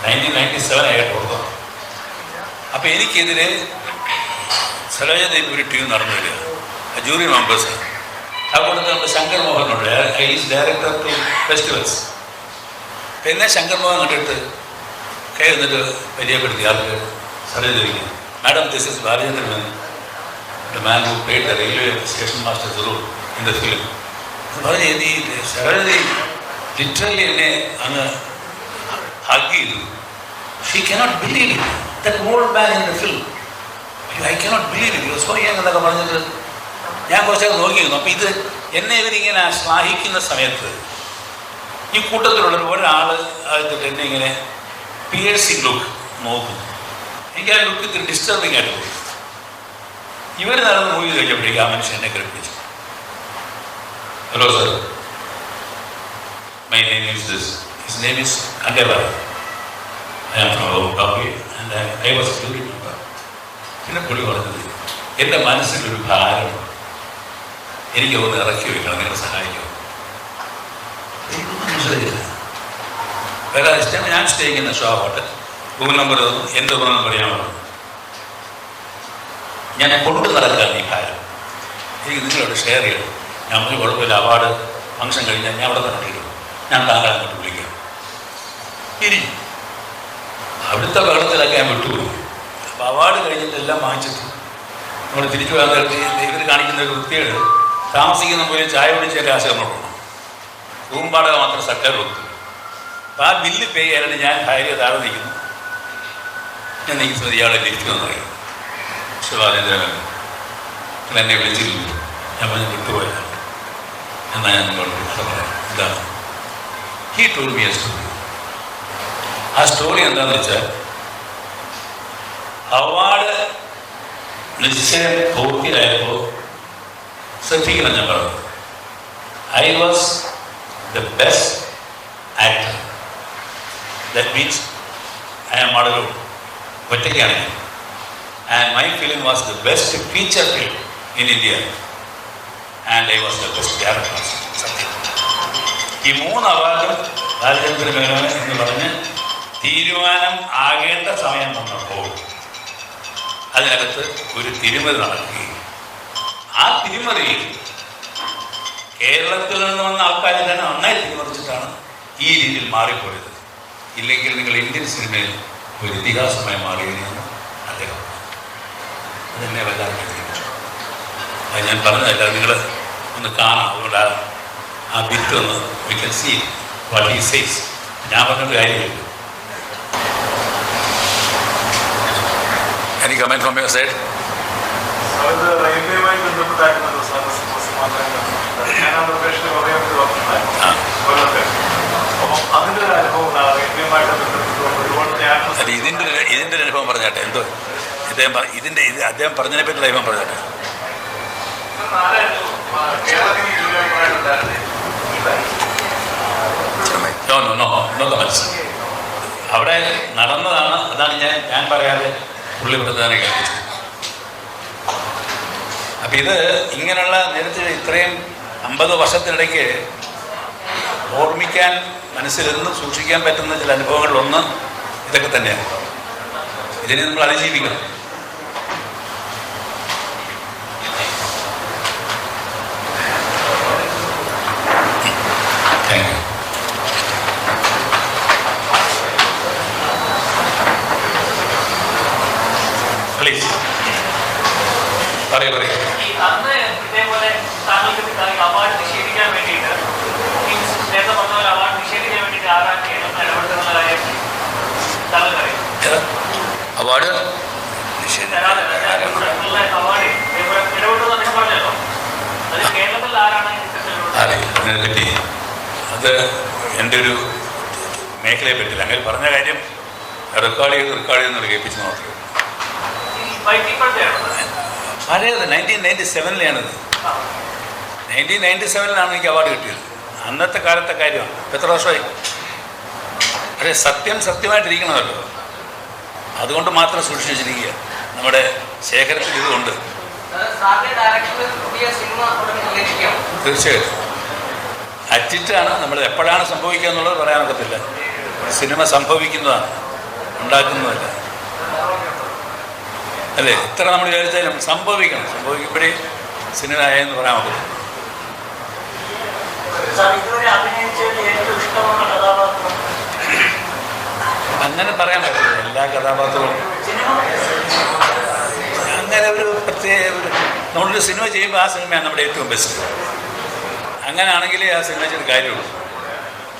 1997 ആയിട്ട് ഓർക്കാം. അപ്പോൾ എനിക്കെതിരെ സരോജദേവി ഒരു ടീം നടന്നു വരിക, ജൂറി മെമ്പേഴ്സ്. അതുകൊണ്ട് നമ്മുടെ ശങ്കർ മോഹനുണ്ട്, ഈസ് ഡയറക്ടർ ടു ഫെസ്റ്റിവൽസ്. പിന്നെ ശങ്കർ മോഹൻ കണ്ടിട്ട് കൈ വന്നിട്ട് പരിചയപ്പെടുത്തി ആൾക്ക് സരോജദേവിക്ക്, madam this is Balachandran Menon, the man who played the railway station master's role in the film. പറഞ്ഞ് ഈ സരോജദേവി ലിറ്ററലി എന്നെ അങ്ങ് ഹഗ് ചെയ്തു. She cannot believe it, that old man in the film, I cannot believe it, so young എന്നൊക്കെ പറഞ്ഞിട്ട് ഞാൻ കുറച്ചൊക്കെ നോക്കിയിരുന്നു. അപ്പോൾ ഇത് എന്നെ ഇവരിങ്ങനെ ശ്ലാഘിക്കുന്ന സമയത്ത് ഈ കൂട്ടത്തിലുള്ള ഒരാൾ അതിട്ട് എന്നെ ഇങ്ങനെ പിയേഴ്സിംഗ് ലുക്ക് നോക്കും. എനിക്ക് ആ ലുക്ക് ഇത്തിരി ഡിസ്റ്റർബിങ് ആയിട്ട് പോയി. ഇവർ നടന്ന് മൂവി കഴിച്ചപ്പോഴേക്കും ആ മനുഷ്യൻ എന്നെ കേൾപ്പിച്ചു. Hello sir, my name is this, his name is കണ്ടേബായ്, I am from Tokyo and I was jury member. പിന്നെ പുള്ളി പറഞ്ഞത്, എൻ്റെ മനസ്സിലൊരു ഭാരം, എനിക്ക് ഒന്ന് ഇറക്കി വയ്ക്കണം, നിങ്ങളെ സഹായിക്കും. എനിക്കൊന്നും മനസ്സിലായില്ല. വേറെ ഇഷ്ടം ഞാൻ സ്റ്റേ ചെയ്യുന്ന ഷോ ഹോട്ടൽ, റൂം നമ്പർ എൻ്റെ റൂം നമ്പർ ഞാൻ പറഞ്ഞു, ഞാൻ കൊണ്ടു നടക്കുകയാണ് ഈ കാര്യം, എനിക്ക് നിങ്ങളോട് ഷെയർ ചെയ്യണം. ഞാൻ ഒരു കുഴപ്പമില്ല, അവാർഡ് ഫംഗ്ഷൻ കഴിഞ്ഞാൽ ഞാൻ അവിടെ തന്നെ ഇടും, ഞാൻ താങ്കളെ അങ്ങോട്ട് വിളിക്കാം. ഇനി അവിടുത്തെ ബഹളത്തിലൊക്കെ ഞാൻ വിട്ടുപോയി. അപ്പോൾ അവാർഡ് കഴിഞ്ഞിട്ടെല്ലാം വാങ്ങിച്ചിട്ട് നമ്മൾ തിരിച്ചു പോകാൻ നേരത്തെ ഇവർ കാണിക്കുന്ന ഒരു വൃത്തിയോട് താമസിക്കുന്ന പോലെ ചായ കുടിച്ച കാശ് നമ്മൾ പോകണം, റൂം വാടക മാത്രം സർക്കാർ കൊടുത്തു. അപ്പോൾ ആ ബില്ല് പേ ചെയ്യാനായിട്ട് ഞാൻ ഭാര്യ താഴെ നിൽക്കുന്നു. ഞാൻ നിൽക്കുന്നത് ഇയാളെ ലിഫ്റ്റ് പറയും, ശിവാനേന്ദ്രൻ എന്നെ വിളിച്ചിരുന്നു. ഞാൻ പറഞ്ഞ് വിട്ടുപോയതാണ്. എന്നാൽ ഞാൻ നിങ്ങളോട് പറയാം, ഇതാണ് he told me a story. ആ സ്റ്റോറി എന്താണെന്ന് വെച്ചാൽ, അവാർഡ് നിശ്ചയം പൂർത്തിയായപ്പോൾ ശ്രദ്ധിക്കണം, ഞാൻ പറഞ്ഞു, I was the best actor. That means I am model ഒറ്റയ്ക്കാണ് ഞാൻ. And my film was the best feature film in India, and I was the best character. ഈ 3 അവാർഡും ബാലചന്ദ്രൻ മേനോൻ എന്ന് പറഞ്ഞ് തീരുമാനം ആകേണ്ട സമയം വന്നപ്പോൾ അതിനകത്ത് ഒരു തിരുമറി നടക്കുകയും ആ തിരുമറിയിൽ കേരളത്തിൽ നിന്ന് വന്ന ആൾക്കാർ തന്നെ നന്നായി തിരുമറിച്ചിട്ടാണ് ഈ രീതിയിൽ മാറിപ്പോയത്. ഇല്ലെങ്കിൽ നിങ്ങൾ ഇന്ത്യൻ സിനിമയിൽ ഒരു ഇതിഹാസമായി മാറിയതെന്ന് അദ്ദേഹം അതെന്നെ വല്ലാതെ കഴിച്ചു. അത് ഞാൻ പറഞ്ഞതല്ല, നിങ്ങൾ ഒന്ന് കാണാം. അതുകൊണ്ട് ആ ബിറ്റ് ഒന്ന് we can see what he says. ഞാൻ പറഞ്ഞൊരു കാര്യമില്ല. Any comment from your side? അത് റെയിൽവേയുമായി ബന്ധപ്പെട്ടായിരുന്നു ഞാൻ ആ പ്രദേശത്ത് പറയാൻ കൊല്ലത്തെ. അപ്പം അതിൻ്റെ ഒരു അനുഭവം റെയിൽവേയുമായിട്ട് ബന്ധപ്പെട്ടുകൊണ്ട് ഒരുപാട് അല്ല, ഇതിൻ്റെ ഒരു അനുഭവം പറഞ്ഞാട്ടെ. എന്തോ അദ്ദേഹം പറഞ്ഞതിനെ പറ്റി ദൈവം പറഞ്ഞാട്ടെ. അവിടെ നടന്നതാണ്, അതാണ് ഞാൻ പറയാതെ പുള്ളി പ്രധാന കേൾപ്പിച്ചത്. അപ്പം ഇത് ഇങ്ങനെയുള്ള നേരത്തെ ഇത്രയും 50 വർഷത്തിനിടയ്ക്ക് ഓർമ്മിക്കാൻ, മനസ്സിലെന്നും സൂക്ഷിക്കാൻ പറ്റുന്ന ചില അനുഭവങ്ങളിലൊന്ന് ഇതൊക്കെ തന്നെയാണ്. ഇതിനെ നമ്മൾ അതിജീവിക്കണം. പ്ലീസ് പറയൂ. അന്ന് ഇതേപോലെ താങ്കൾക്ക് അവാർഡ് നിഷേധിക്കാൻ വേണ്ടിയിട്ട്, മീൻസ് നേരത്തെ പറഞ്ഞ പോലെ അവാർഡ് നിഷേധിക്കാൻ വേണ്ടിയിട്ട് ആരാണ് ഇടപെടുന്ന കാര്യം താങ്കൾക്കറിയാം? അവാർഡ് അവാർഡ് ഇടപെടുന്ന നിങ്ങൾ പറഞ്ഞല്ലോ, അത് കേരളത്തിൽ ആരാണ് അതിനെപ്പറ്റി? അത് എൻ്റെ ഒരു മേഖലയെ പറ്റില്ല. അങ്ങനെ പറഞ്ഞ കാര്യം റെക്കോർഡ് ചെയ്ത് കേൾപ്പിച്ച് മാത്രമേ. പഴയത് 1997-ലാണിത്. 1997-ലാണ് എനിക്ക് അവാർഡ് കിട്ടിയത്. അന്നത്തെ കാലത്തെ കാര്യമാണ്. എത്ര വർഷമായി? പക്ഷേ സത്യമായിട്ടിരിക്കണമല്ലോ. അതുകൊണ്ട് മാത്രം സൂക്ഷിച്ചു വെച്ചിരിക്കുക. നമ്മുടെ ശേഖരത്തിൽ ഇതുണ്ട്. തീർച്ചയായിട്ടും അറ്റിറ്റാണ്. നമ്മൾ എപ്പോഴാണ് സംഭവിക്കുക എന്നുള്ളത് പറയാനൊക്കത്തില്ല. സിനിമ സംഭവിക്കുന്നതാണ്, ഉണ്ടാക്കുന്നതല്ല. അല്ലേ? എത്ര നമ്മൾ വിചാരിച്ചാലും സംഭവിക്കണം. സംഭവിക്കുമ്പോഴേ സിനിമ ആയെന്ന് പറയാൻ പറ്റും. അങ്ങനെ പറയാൻ പറ്റില്ല. എല്ലാ കഥാപാത്രവും അങ്ങനെ ഒരു പ്രത്യേക നമ്മളൊരു സിനിമ ചെയ്യുമ്പോൾ ആ സിനിമയാണ് നമ്മുടെ ഏറ്റവും ബെസ്റ്റ്. അങ്ങനെയാണെങ്കിലേ ആ സിനിമ ചെയ്ത് കാര്യമുള്ളൂ.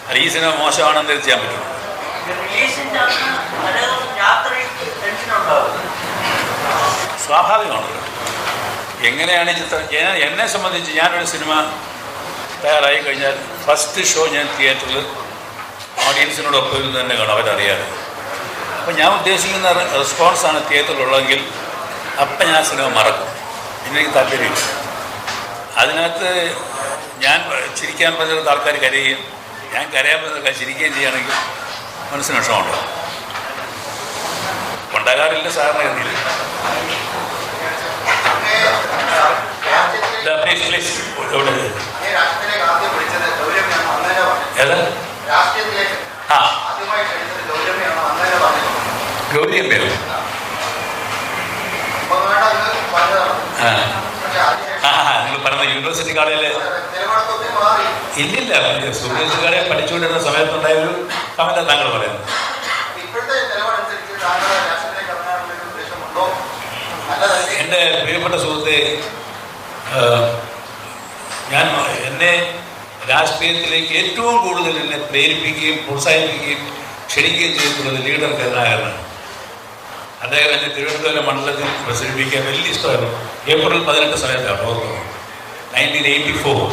അത് ഈ സിനിമ മോശമാണെന്ന് ചെയ്യാൻ പറ്റും. സ്വാഭാവികമാണല്ലോ. എങ്ങനെയാണ് ഈ ചിത്രം? എന്നെ സംബന്ധിച്ച് ഞാനൊരു സിനിമ തയ്യാറായി കഴിഞ്ഞാൽ ഫസ്റ്റ് ഷോ ഞാൻ തിയേറ്ററിൽ ഓഡിയൻസിനോടൊപ്പം ഇരുന്ന് തന്നെ കാണും, അവരറിയാതെ. അപ്പം ഞാൻ ഉദ്ദേശിക്കുന്ന റെസ്പോൺസാണ് തിയേറ്ററിലുള്ളതെങ്കിൽ അപ്പം ഞാൻ സിനിമ മറക്കും. എനിക്ക് താല്പര്യമില്ല. അതിനകത്ത് ഞാൻ ചിരിക്കാൻ പറഞ്ഞിടത്ത് ആൾക്കാർ കരയുകയും ഞാൻ കരയാൻ പറഞ്ഞ ചിരിക്കുകയും ചെയ്യുകയാണെങ്കിൽ മനസ്സിന് വിഷമമുണ്ടോ? ഉണ്ടാകാറില്ല സാധാരണ ഗതിയിൽ. ഏതാ? ഗൗരിയമ്മയോ? നിങ്ങൾ പറഞ്ഞ യൂണിവേഴ്സിറ്റി കോളേജിൽ ഇല്ലില്ല. യൂണിവേഴ്സിറ്റി കോളേജിൽ പഠിച്ചുകൊണ്ടിരുന്ന സമയത്തുണ്ടായൊരു കമന്റ് താങ്കൾ പറയുന്നത്. എൻ്റെ പ്രിയപ്പെട്ട സുഹൃത്തെ, എന്നെ രാഷ്ട്രീയത്തിലേക്ക് ഏറ്റവും കൂടുതൽ എന്നെ പ്രേരിപ്പിക്കുകയും പ്രോത്സാഹിപ്പിക്കുകയും ക്ഷണിക്കുകയും ചെയ്തിട്ടുള്ളത് ലീഡർ കരുണാകരനാണ്. അദ്ദേഹം എന്നെ തിരുവനന്തപുരം മണ്ഡലത്തിൽ പ്രസരിപ്പിക്കാൻ വലിയ ഇഷ്ടമായിരുന്നു. ഏപ്രിൽ 18 സമയത്താണ് ഓർക്കുന്നത്, 1984.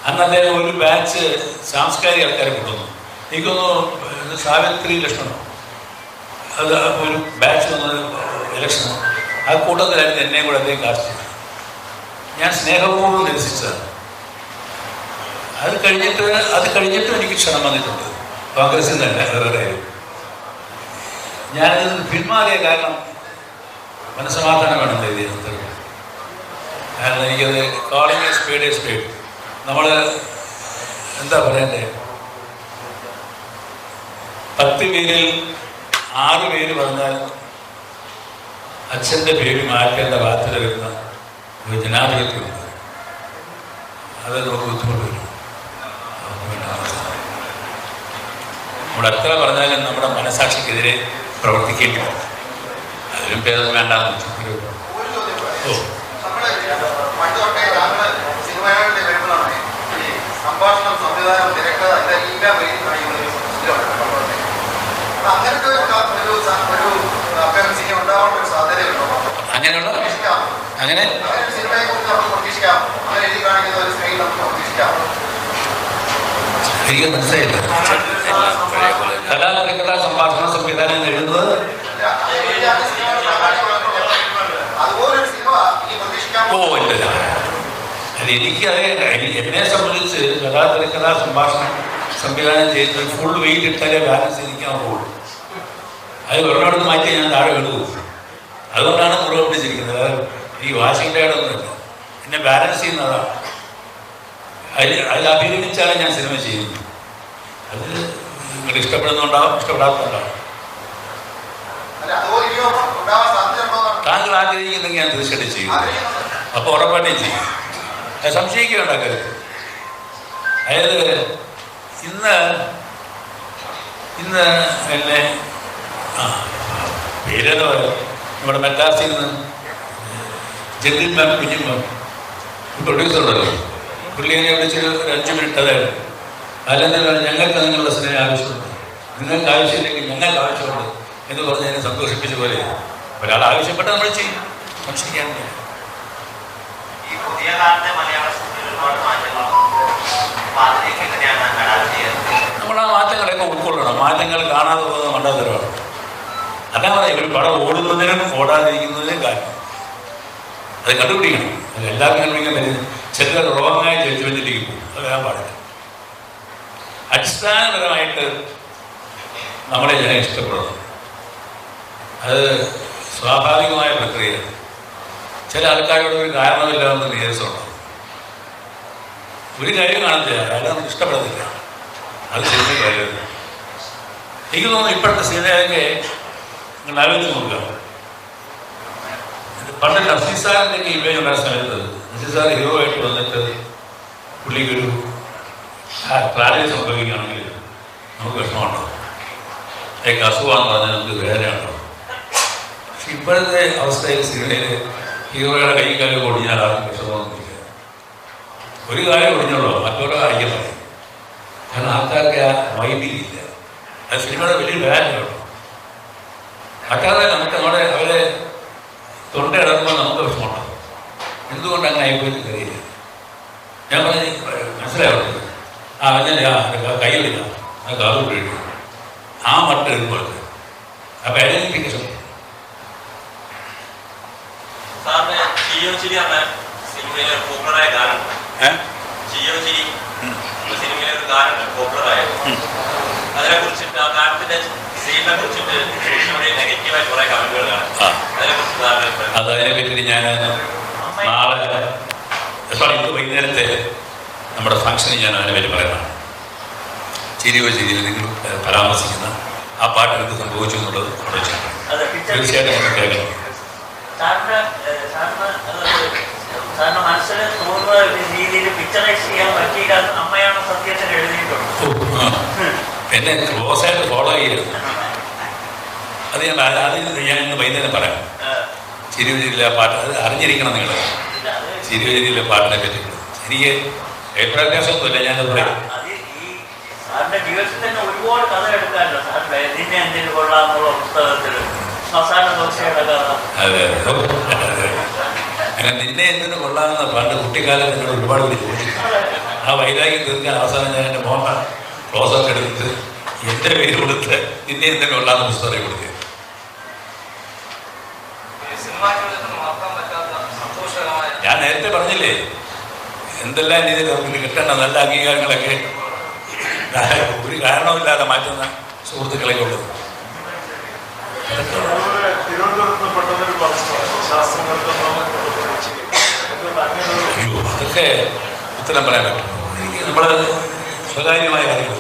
അന്ന് അദ്ദേഹം ഒരു ബാച്ച് സാംസ്കാരിക ആൾക്കാരെ കൊണ്ടുവന്നു. എനിക്കൊന്ന് സാവിത്രി ലക്ഷ്മണോ അത് ഒരു ബാച്ച് വന്നത് ഇലക്ഷന്. ആ കൂട്ടത്തിലായിരുന്നു എന്നെയും കൂടെ അദ്ദേഹം കാസ്റ്റ്. ഞാൻ സ്നേഹപൂർവ്വം നിരസിച്ചതാണ്. അത് കഴിഞ്ഞിട്ടും എനിക്ക് ക്ഷണം വന്നിട്ടുണ്ട്. കോൺഗ്രസിൽ തന്നെ വേറെ ഞാനത് പിന്മാറിയ കാരണം മനസ്സമാധാനം വേണം എഴുതിയത്. കാരണം എനിക്കത് കോളിംഗ് സ്പീഡ് നമ്മൾ എന്താ പറയണ്ടേ, 10 പേരിൽ 6 പേര് പറഞ്ഞാൽ അച്ഛൻ്റെ പേര് മാറ്റേണ്ട ബാധ്യത വരുന്ന ഒരു ജനാധിപത്യമുണ്ട്. അത് നമുക്ക് ബുദ്ധിമുട്ട് വരും. നമ്മൾ എത്ര പറഞ്ഞാലും നമ്മുടെ മനസാക്ഷിക്കെതിരെ പ്രവർത്തിക്കേണ്ടി വരും. അതിലും ഭേദം വേണ്ടാന്ന് വെച്ചു. സംഭാഷണം, സംവിധാനം, തിരക്കഥ ഇതെല്ലാം അങ്ങനത്തെ ഒരു അഭ്യർത്ഥന ഉണ്ടാവാനുള്ള ഒരു സാധ്യതയുണ്ടോ? അങ്ങനെയുള്ള അങ്ങനെ സിനിമയെ കുറിച്ച് നമുക്ക് പ്രതീക്ഷിക്കാം. അങ്ങനെ എഴുതി കാണിക്കുന്ന ഒരു സ്ക്രീൻ നമുക്ക് പ്രതീക്ഷിക്കാം. എനിക്ക് മനസ്സിലായില്ല. കലാ സംഭാഷണ സംവിധാനം എഴുതുന്നത് അതുപോലൊരു സിനിമ ഇനി പ്രതീക്ഷിക്കാം. ഇല്ല. അത് എന്നെ സംബന്ധിച്ച് കലാ സംഭാഷണം സംവിധാനം ചെയ്യുന്നത് ഫുൾ വെയിറ്റ് ഇട്ടാലേ ബാലൻസ് ഇരിക്കാൻ പോകുള്ളൂ. അത് ഒരെണ്ണോട് മാറ്റി ഞാൻ താഴെ എഴുതും. അതുകൊണ്ടാണ് മുറിവ് പിടിച്ചിരിക്കുന്നത്. ഈ വാശിയുടെ ഇടമൊന്നുമില്ല. എന്നെ ബാലൻസ് ചെയ്യുന്നതാണ്. അതിൽ അഭിനയിച്ചാണ് ഞാൻ സിനിമ ചെയ്യുന്നത്. അത് നിങ്ങൾ ഇഷ്ടപ്പെടുന്നുണ്ടാവും, ഇഷ്ടപ്പെടാത്തതുണ്ടാവും. താങ്കൾ ആഗ്രഹിക്കുന്നെങ്കിൽ ഞാൻ തീർച്ചയായിട്ടും ചെയ്യും. അപ്പോൾ ഉറപ്പായിട്ടും ചെയ്യും. അത് സംശയിക്കുകയുണ്ട് കാര്യത്തിൽ. അതായത് ഇന്ന് എന്നെ പേരെന്ന് പറയാം, നമ്മുടെ മെറ്റാസിൽ നിന്ന് ജെന്റിൽമാൻ കുഞ്ഞുമാൻ പ്രൊഡ്യൂസർ ഉണ്ടല്ലോ, പുള്ളിയെ വിളിച്ചൊരു 5 മിനിറ്റ് അതായത് അല്ലെങ്കിൽ ഞങ്ങൾക്ക് നിങ്ങളുടെ സ്നേഹം ആവശ്യമുണ്ട്, നിങ്ങൾക്ക് ആവശ്യമില്ലെങ്കിൽ ഞങ്ങൾക്ക് ആവശ്യമുണ്ട് എന്ന് പറഞ്ഞ് എന്നെ സന്തോഷിപ്പിച്ച പോലെ ഒരാൾ ആവശ്യപ്പെട്ട് നമ്മൾ ചെയ്യും. സംശയിക്കാനില്ല. ഈ പുതിയ കാലത്തെ മലയാള സിനിമയിൽ ഒരുപാട് മാറ്റങ്ങളുണ്ട്. നമ്മൾ ആ മാറ്റങ്ങളൊക്കെ ഉൾക്കൊള്ളണം. മാറ്റങ്ങൾ കാണാതെ പോകുന്നത് മണ്ടത്തരമാണ്. അതാ പറയാം, ഒരു പടം ഓടുന്നതിനും ഓടാതിരിക്കുന്നതിനും കാര്യം അത് കണ്ടുപിടിക്കണം. അത് എല്ലാവരും കണ്ടുപിടിക്കാൻ പറ്റും. ചിലർ റോങ്ങായ ജഡ്ജ്മെന്റിലേക്ക് പോകും. അത് വരാൻ പാടില്ല. അടിസ്ഥാനപരമായിട്ട് നമ്മളെ ജനം ഇഷ്ടപ്പെടണം. അത് സ്വാഭാവികമായ പ്രക്രിയയാണ്. ചില ആൾക്കാരോട് ഒരു കാരണമില്ലാതെ നീരസമുണ്ടാകും. ഒരു കാര്യം കാണത്തില്ല, അയാൾ നമുക്ക് ഇഷ്ടപ്പെടത്തില്ല. അത് ശരിക്കും കാര്യം. എനിക്ക് തോന്നുന്നു ഇപ്പോഴത്തെ സിനിമയൊക്കെ നിങ്ങൾ ആലോചിച്ച് നോക്കുക. പണ്ട് നസീസാറിൻ്റെയൊക്കെ ഇമേജ് ഉണ്ടായ സമയത്ത് നസീസാർ ഹീറോ ആയിട്ട് വന്നിട്ട് പുള്ളിക്കൊരു ട്രാജഡി സംഭവിക്കുകയാണെങ്കിൽ നമുക്ക് വിഷമമുണ്ടോ? അതൊക്കെ അസുഖമാണെന്ന് പറഞ്ഞാൽ നമുക്ക് വേദനയുണ്ടോ? പക്ഷെ ഇപ്പോഴത്തെ അവസ്ഥയിൽ സിനിമയിൽ ഹീറോയുടെ കൈ കാലം ഒടിഞ്ഞാൽ ആർക്കും വിഷമമൊന്നുമില്ല. ഒരു കാര്യം ഒടിഞ്ഞുള്ളൂ, മറ്റോരോ കാര്യം പറയും. കാരണം ആൾക്കാർക്ക് ആ വൈബിലില്ല. അത് സിനിമയുടെ വലിയൊരു വേദനയുള്ളൂ. മറ്റാതെ നമുക്ക് അവരെ തൊണ്ട ഇടക്കുമ്പോൾ നമുക്ക് വിഷമമുണ്ടാകും. എന്തുകൊണ്ട് അങ്ങനെ ആയിപ്പോയി അറിയില്ല. ഞാൻ പറഞ്ഞ് മനസ്സിലാവുന്നത് ഞാൻ കൈ വിളിക്കാം, ആ കാത് വിളിക്കും, ആ മട്ട എടുക്കുമ്പോൾ അപ്പം ഐഡന്റിഫിക്കേഷൻ. സാറിന് ചിയോ ചിരി എന്ന സിനിമയിലെ പോപ്പുലറായ ഗാനം, ചിയോ ചിരി സിനിമയിലെ ഒരു ഗാനം പോപ്പുലറായ, അതിനെ കുറിച്ചിട്ട് ആ ഗാനത്തിന്റെ സീനിനെ കുറിച്ചിട്ട് നെഗറ്റീവായിട്ട് കുറെ കമന്റുകൾ കാണാം. അതിനെ കുറിച്ച് അതിനെ പറ്റി ഞാൻ നാളെ ഇന്ന് വൈകുന്നേരത്തെ നമ്മുടെ ഫംഗ്ഷനിൽ ഞാൻ അതിനെ പറ്റി പറയുന്നതാണ്. ചിരിയോ ചിരിയോ നിങ്ങൾ പരാമർശിക്കുന്ന ആ പാട്ട് എന്ത് സംഭവിച്ചു എന്നുള്ളത് അവിടെ തീർച്ചയായിട്ടും നമുക്ക് കേൾക്കണം. സാറിന് മനസ്സിൽ തോന്നുന്ന രീതിയിൽ പിക്ചറൈസ് ചെയ്യാൻ പറ്റിയില്ല. അമ്മയാണ് സത്യത്തിൽ എഴുതിയിട്ടുണ്ട്. എന്നെ ക്ലോസ് ആയിട്ട് ഫോളോ ചെയ്യരുത്. അത് ഞാൻ ഇന്ന് വൈകുന്നേരം പറയാം. ചിരിയോ ചിരിയില്ല പാട്ട് അത് അറിഞ്ഞിരിക്കണം നിങ്ങൾ. ചിരിയോ ചിരിയില്ല പാട്ടിനെ പറ്റി എനിക്ക് അഭിപ്രായവ്യാസമൊന്നുമില്ല. ഞാനത് പറയാം. സാറിന്റെ ജീവിതത്തിൽ തന്നെ ഒരുപാട് കഥ എടുക്കാമല്ലോ. സാറിന്റെ നിന്നെ എന്തിനു കൊള്ളാമെന്നുള്ള പുസ്തകത്തിൽ മസാല ദോശയുടെ കഥ. അതെ അങ്ങനെ നിന്നെ എന്തിനു കൊള്ളാമെന്ന പാട്ട് കുട്ടിക്കാലത്ത് നിങ്ങൾ ഒരുപാട് പേര് ചോദിച്ചിട്ടുണ്ട്. ആ വൈരാഗ്യം തീർക്കാൻ അവസാനം ഞാൻ എൻ്റെ മോഹൻ ക്ലോസൊക്കെ എടുത്ത് എൻ്റെ പേര് കൊടുത്ത് നിന്നെ എന്തിനു കൊള്ളാമെന്ന പുസ്തകം കൊടുക്കുക. ഞാൻ നേരത്തെ പറഞ്ഞില്ലേ എന്തെല്ലാം രീതിയിൽ നമുക്ക് കിട്ടേണ്ട നല്ല അംഗീകാരങ്ങളൊക്കെ ഒരു കാരണവുമില്ലാതെ മാറ്റുന്ന സുഹൃത്തുക്കളൊക്കെ ഉള്ളത്. അയ്യോ അതൊക്കെ ഉത്തരം പറയാൻ പറ്റും. എനിക്ക് നമ്മൾ സ്വകാര്യമായ കാര്യങ്ങൾ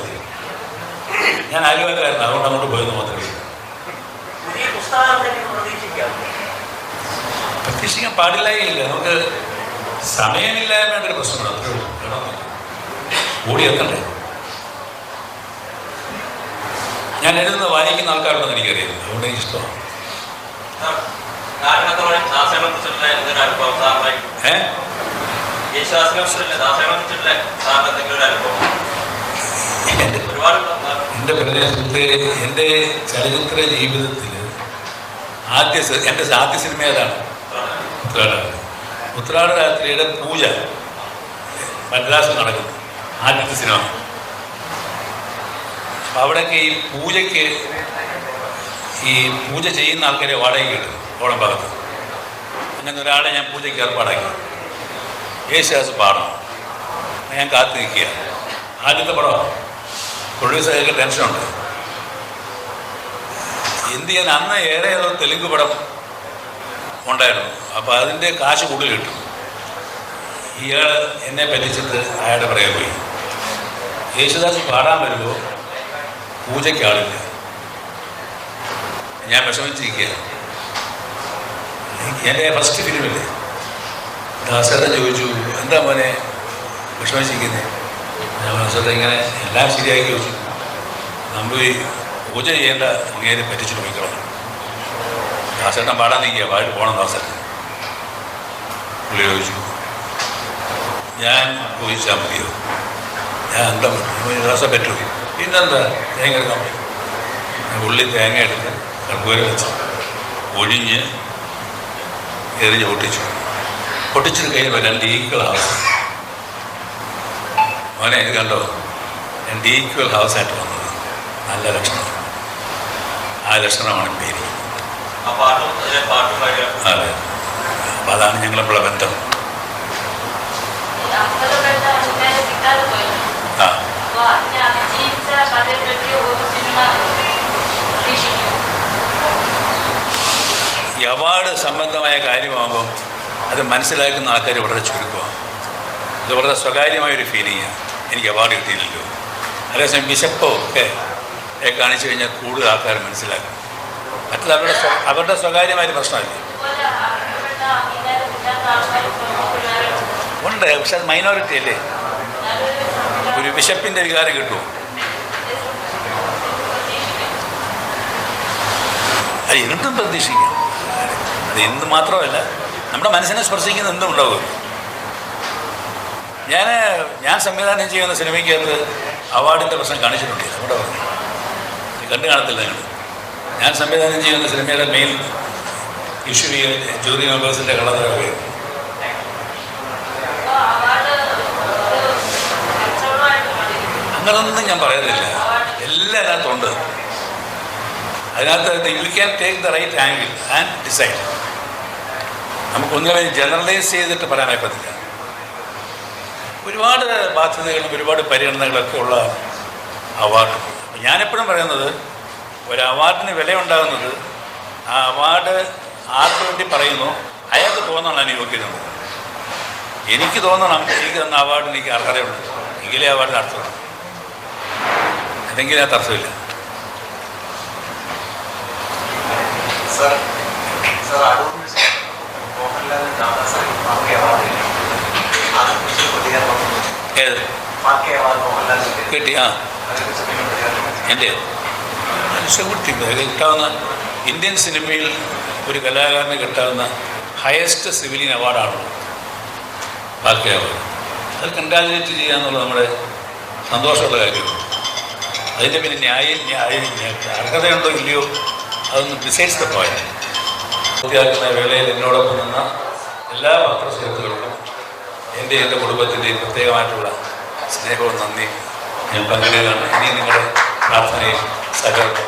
ഞാൻ ആലുവാക്കാരനാണ്, അതുകൊണ്ട് അങ്ങോട്ട് പോയെന്ന് മാത്രമേ ഉള്ളൂ. പ്രതീക്ഷിക്കാൻ പാടില്ലായില്ല. നമുക്ക് സമയമില്ലായ്മയുടെ ഒരു പ്രശ്നമാണ്. അത്രേ ഉള്ളൂ. ഓടിയെത്തണ്ടേ? ഞാൻ എഴുതുന്ന വായിക്കുന്ന ആൾക്കാരുണ്ടെന്ന് എനിക്കറിയാം, അതുകൊണ്ട് എനിക്ക് ഇഷ്ടമാണ്. എൻ്റെ പ്രദേശത്ത് എൻ്റെ ചലച്ചിത്ര ജീവിതത്തിൽ എൻ്റെ ആദ്യ സിനിമ ഏതാണ്? ഉത്രാട രാത്രിയുടെ പൂജ മദ്രാസിൽ നടക്കുന്നു, ആദ്യത്തെ സിനിമ. അപ്പം അവിടെയൊക്കെ ഈ പൂജയ്ക്ക് ഈ പൂജ ചെയ്യുന്ന ആൾക്കാരെ വാടകയ്ക്ക് കിട്ടും ഓണം ഭാഗത്ത്. അങ്ങനെ ഒരാളെ ഞാൻ പൂജയ്ക്ക് ഏർപ്പാടാക്കി. യേശുദാസ് പാടണം, ഞാൻ കാത്തു നിൽക്കുക. ആദ്യത്തെ പടമാണ്. പ്രൊഡ്യൂസർക്ക് ടെൻഷനുണ്ട്. എന്ത് ചെയ്യാൻ? അന്ന് ഏറെ തെലുങ്ക് പടം ഉണ്ടായിരുന്നു. അപ്പോൾ അതിൻ്റെ കാശ് കൂടുതൽ കിട്ടും. ഇയാൾ എന്നെ പറ്റിച്ചിട്ട് അയാളുടെ പുറകെ പോയി. യേശുദാസ് പാടാൻ വരുമ്പോൾ പൂജയ്ക്ക് ആളില്ല. ഞാൻ വിഷമിച്ചിരിക്കുക. എൻ്റെ ഫസ്റ്റ് ഫിലിമില്ലേ, ദാസേട്ടൻ ചോദിച്ചു എന്താ മോനെ വിഷമിച്ചിരിക്കുന്നത്? ഞാൻ ദാസേട്ടൻ ഇങ്ങനെ എല്ലാം ശരിയാക്കി വെച്ചു, നമ്മൾ പൂജ ചെയ്യേണ്ട അങ്ങേരെ പറ്റിച്ചിട്ട് പോയിക്കണം. ദാസേട്ടൻ പാടാൻ നിൽക്കുക, പാടിട്ട് പോകണം ദാസേട്ടൻ. പുള്ളി ചോദിച്ചു ഞാൻ ചോദിച്ചാൽ മതിയോ? ഞാൻ എന്താ ദാസം പറ്റുമോ? പിന്നെന്താ തേങ്ങ എടുക്കാൻ പറ്റും. ഉള്ളി തേങ്ങ എടുത്ത് കർപ്പൂരം വെച്ച് ഒഴിഞ്ഞ് എറിഞ്ഞ് പൊട്ടിച്ചിട്ട് കഴിയുമ്പോൾ 2 ഈക്വൽ ഹൗസ്. മോനെ ഇത് കണ്ടോ, 2 ഈക്വൽ ഹൗസായിട്ട് വന്നത്. നല്ല ലക്ഷണം. ആ ലക്ഷണമാണ് പേര്. അതെ, അപ്പം അതാണ് ഞങ്ങളെപ്പോഴുള്ള ബന്ധം. ആ ഈ അവാർഡ് സംബന്ധമായ കാര്യമാകുമ്പം അത് മനസ്സിലാക്കുന്ന ആൾക്കാർ വളരെ ചുരുക്കമാണ്. ഇത് വളരെ സ്വകാര്യമായൊരു ഫീലിങ്ങാണ്. എനിക്ക് അവാർഡ് കിട്ടിയില്ലല്ലോ. അതേസമയം ബിഷപ്പോ ഒക്കെ കാണിച്ചു കഴിഞ്ഞാൽ കൂടുതൽ ആൾക്കാർ മനസ്സിലാക്കും. മറ്റുള്ള അവരുടെ സ്വകാര്യമായ പ്രശ്നമല്ലേ ഉണ്ട്. പക്ഷെ അത് മൈനോറിറ്റി അല്ലേ. ഒരു ബിഷപ്പിൻ്റെ വികാരം കിട്ടുമോ? അത് എന്തും പ്രതീക്ഷിക്കാം. അത് എന്ത് മാത്രമല്ല, നമ്മുടെ മനസ്സിനെ സ്പർശിക്കുന്ന എന്തും ഉണ്ടാവും. ഞാൻ സംവിധാനം ചെയ്യുന്ന സിനിമയ്ക്കകത്ത് അവാർഡിൻ്റെ പ്രശ്നം കാണിച്ചിട്ടുണ്ട്. നമ്മുടെ പറഞ്ഞു കണ്ടു കാണത്തില്ല നിങ്ങൾ. ഞാൻ സംവിധാനം ചെയ്യുന്ന സിനിമയുടെ മെയിൻ ഇഷ്യൂ ജൂറി മെമ്പേഴ്സിൻ്റെ കള്ളത്തരമായിരുന്നു. അങ്ങനൊന്നും ഞാൻ പറയുന്നില്ല. എല്ലാം അതിനകത്തുണ്ട്. അതിനകത്ത് you can take the right angle and decide. നമുക്കൊന്നും ജനറലൈസ് ചെയ്തിട്ട് പറയാനായി പറ്റില്ല. ഒരുപാട് ബാധ്യതകളും ഒരുപാട് പരിഗണനകളൊക്കെ ഉള്ള അവാർഡ്. ഞാനെപ്പോഴും പറയുന്നത്, ഒരു അവാർഡിന് വിലയുണ്ടാകുന്നത് ആ അവാർഡ് ആർക്ക് വേണ്ടി പറയുന്നു അയാൾക്ക് തോന്നണം എനിക്ക് യോഗ്യതയുണ്ട്. എനിക്ക് തോന്നണം എനിക്ക് തന്ന അവാർഡിന് എനിക്ക് അർഹതയുണ്ട്, എങ്കിലേ അവാർഡിന് അർത്ഥമുണ്ട്. അല്ലെങ്കിൽ അത് അർത്ഥമില്ല. ഏത് കിട്ടി? എൻ്റെ കിട്ടാവുന്ന ഇന്ത്യൻ സിനിമയിൽ ഒരു കലാകാരന് കിട്ടാവുന്ന ഹയസ്റ്റ് സിവിലിയൻ അവാർഡാണ് ഫാൽക്കെ അവാർഡ്. അത് കൺഗ്രാജുലേറ്റ് ചെയ്യുക എന്നുള്ളത് നമ്മുടെ സന്തോഷമുള്ള കാര്യമാണ്. അതിൻ്റെ പിന്നെ അർഹതയുണ്ടോ ഇല്ലയോ അതൊന്നും ഡിസൈഡ്സ് ദ പോയിന്റ്. പൂർത്തിയാക്കുന്ന വേളയിൽ എന്നോടൊപ്പം നിന്ന എല്ലാ പത്രസുഹൃത്തുക്കൾക്കും എൻ്റെ കുടുംബത്തിൻ്റെയും പ്രത്യേകമായിട്ടുള്ള സ്നേഹവും നന്ദി ഞാൻ പങ്കിടുകയാണ്. ഇനി നിങ്ങളുടെ പ്രാർത്ഥനയും സഹകരണവും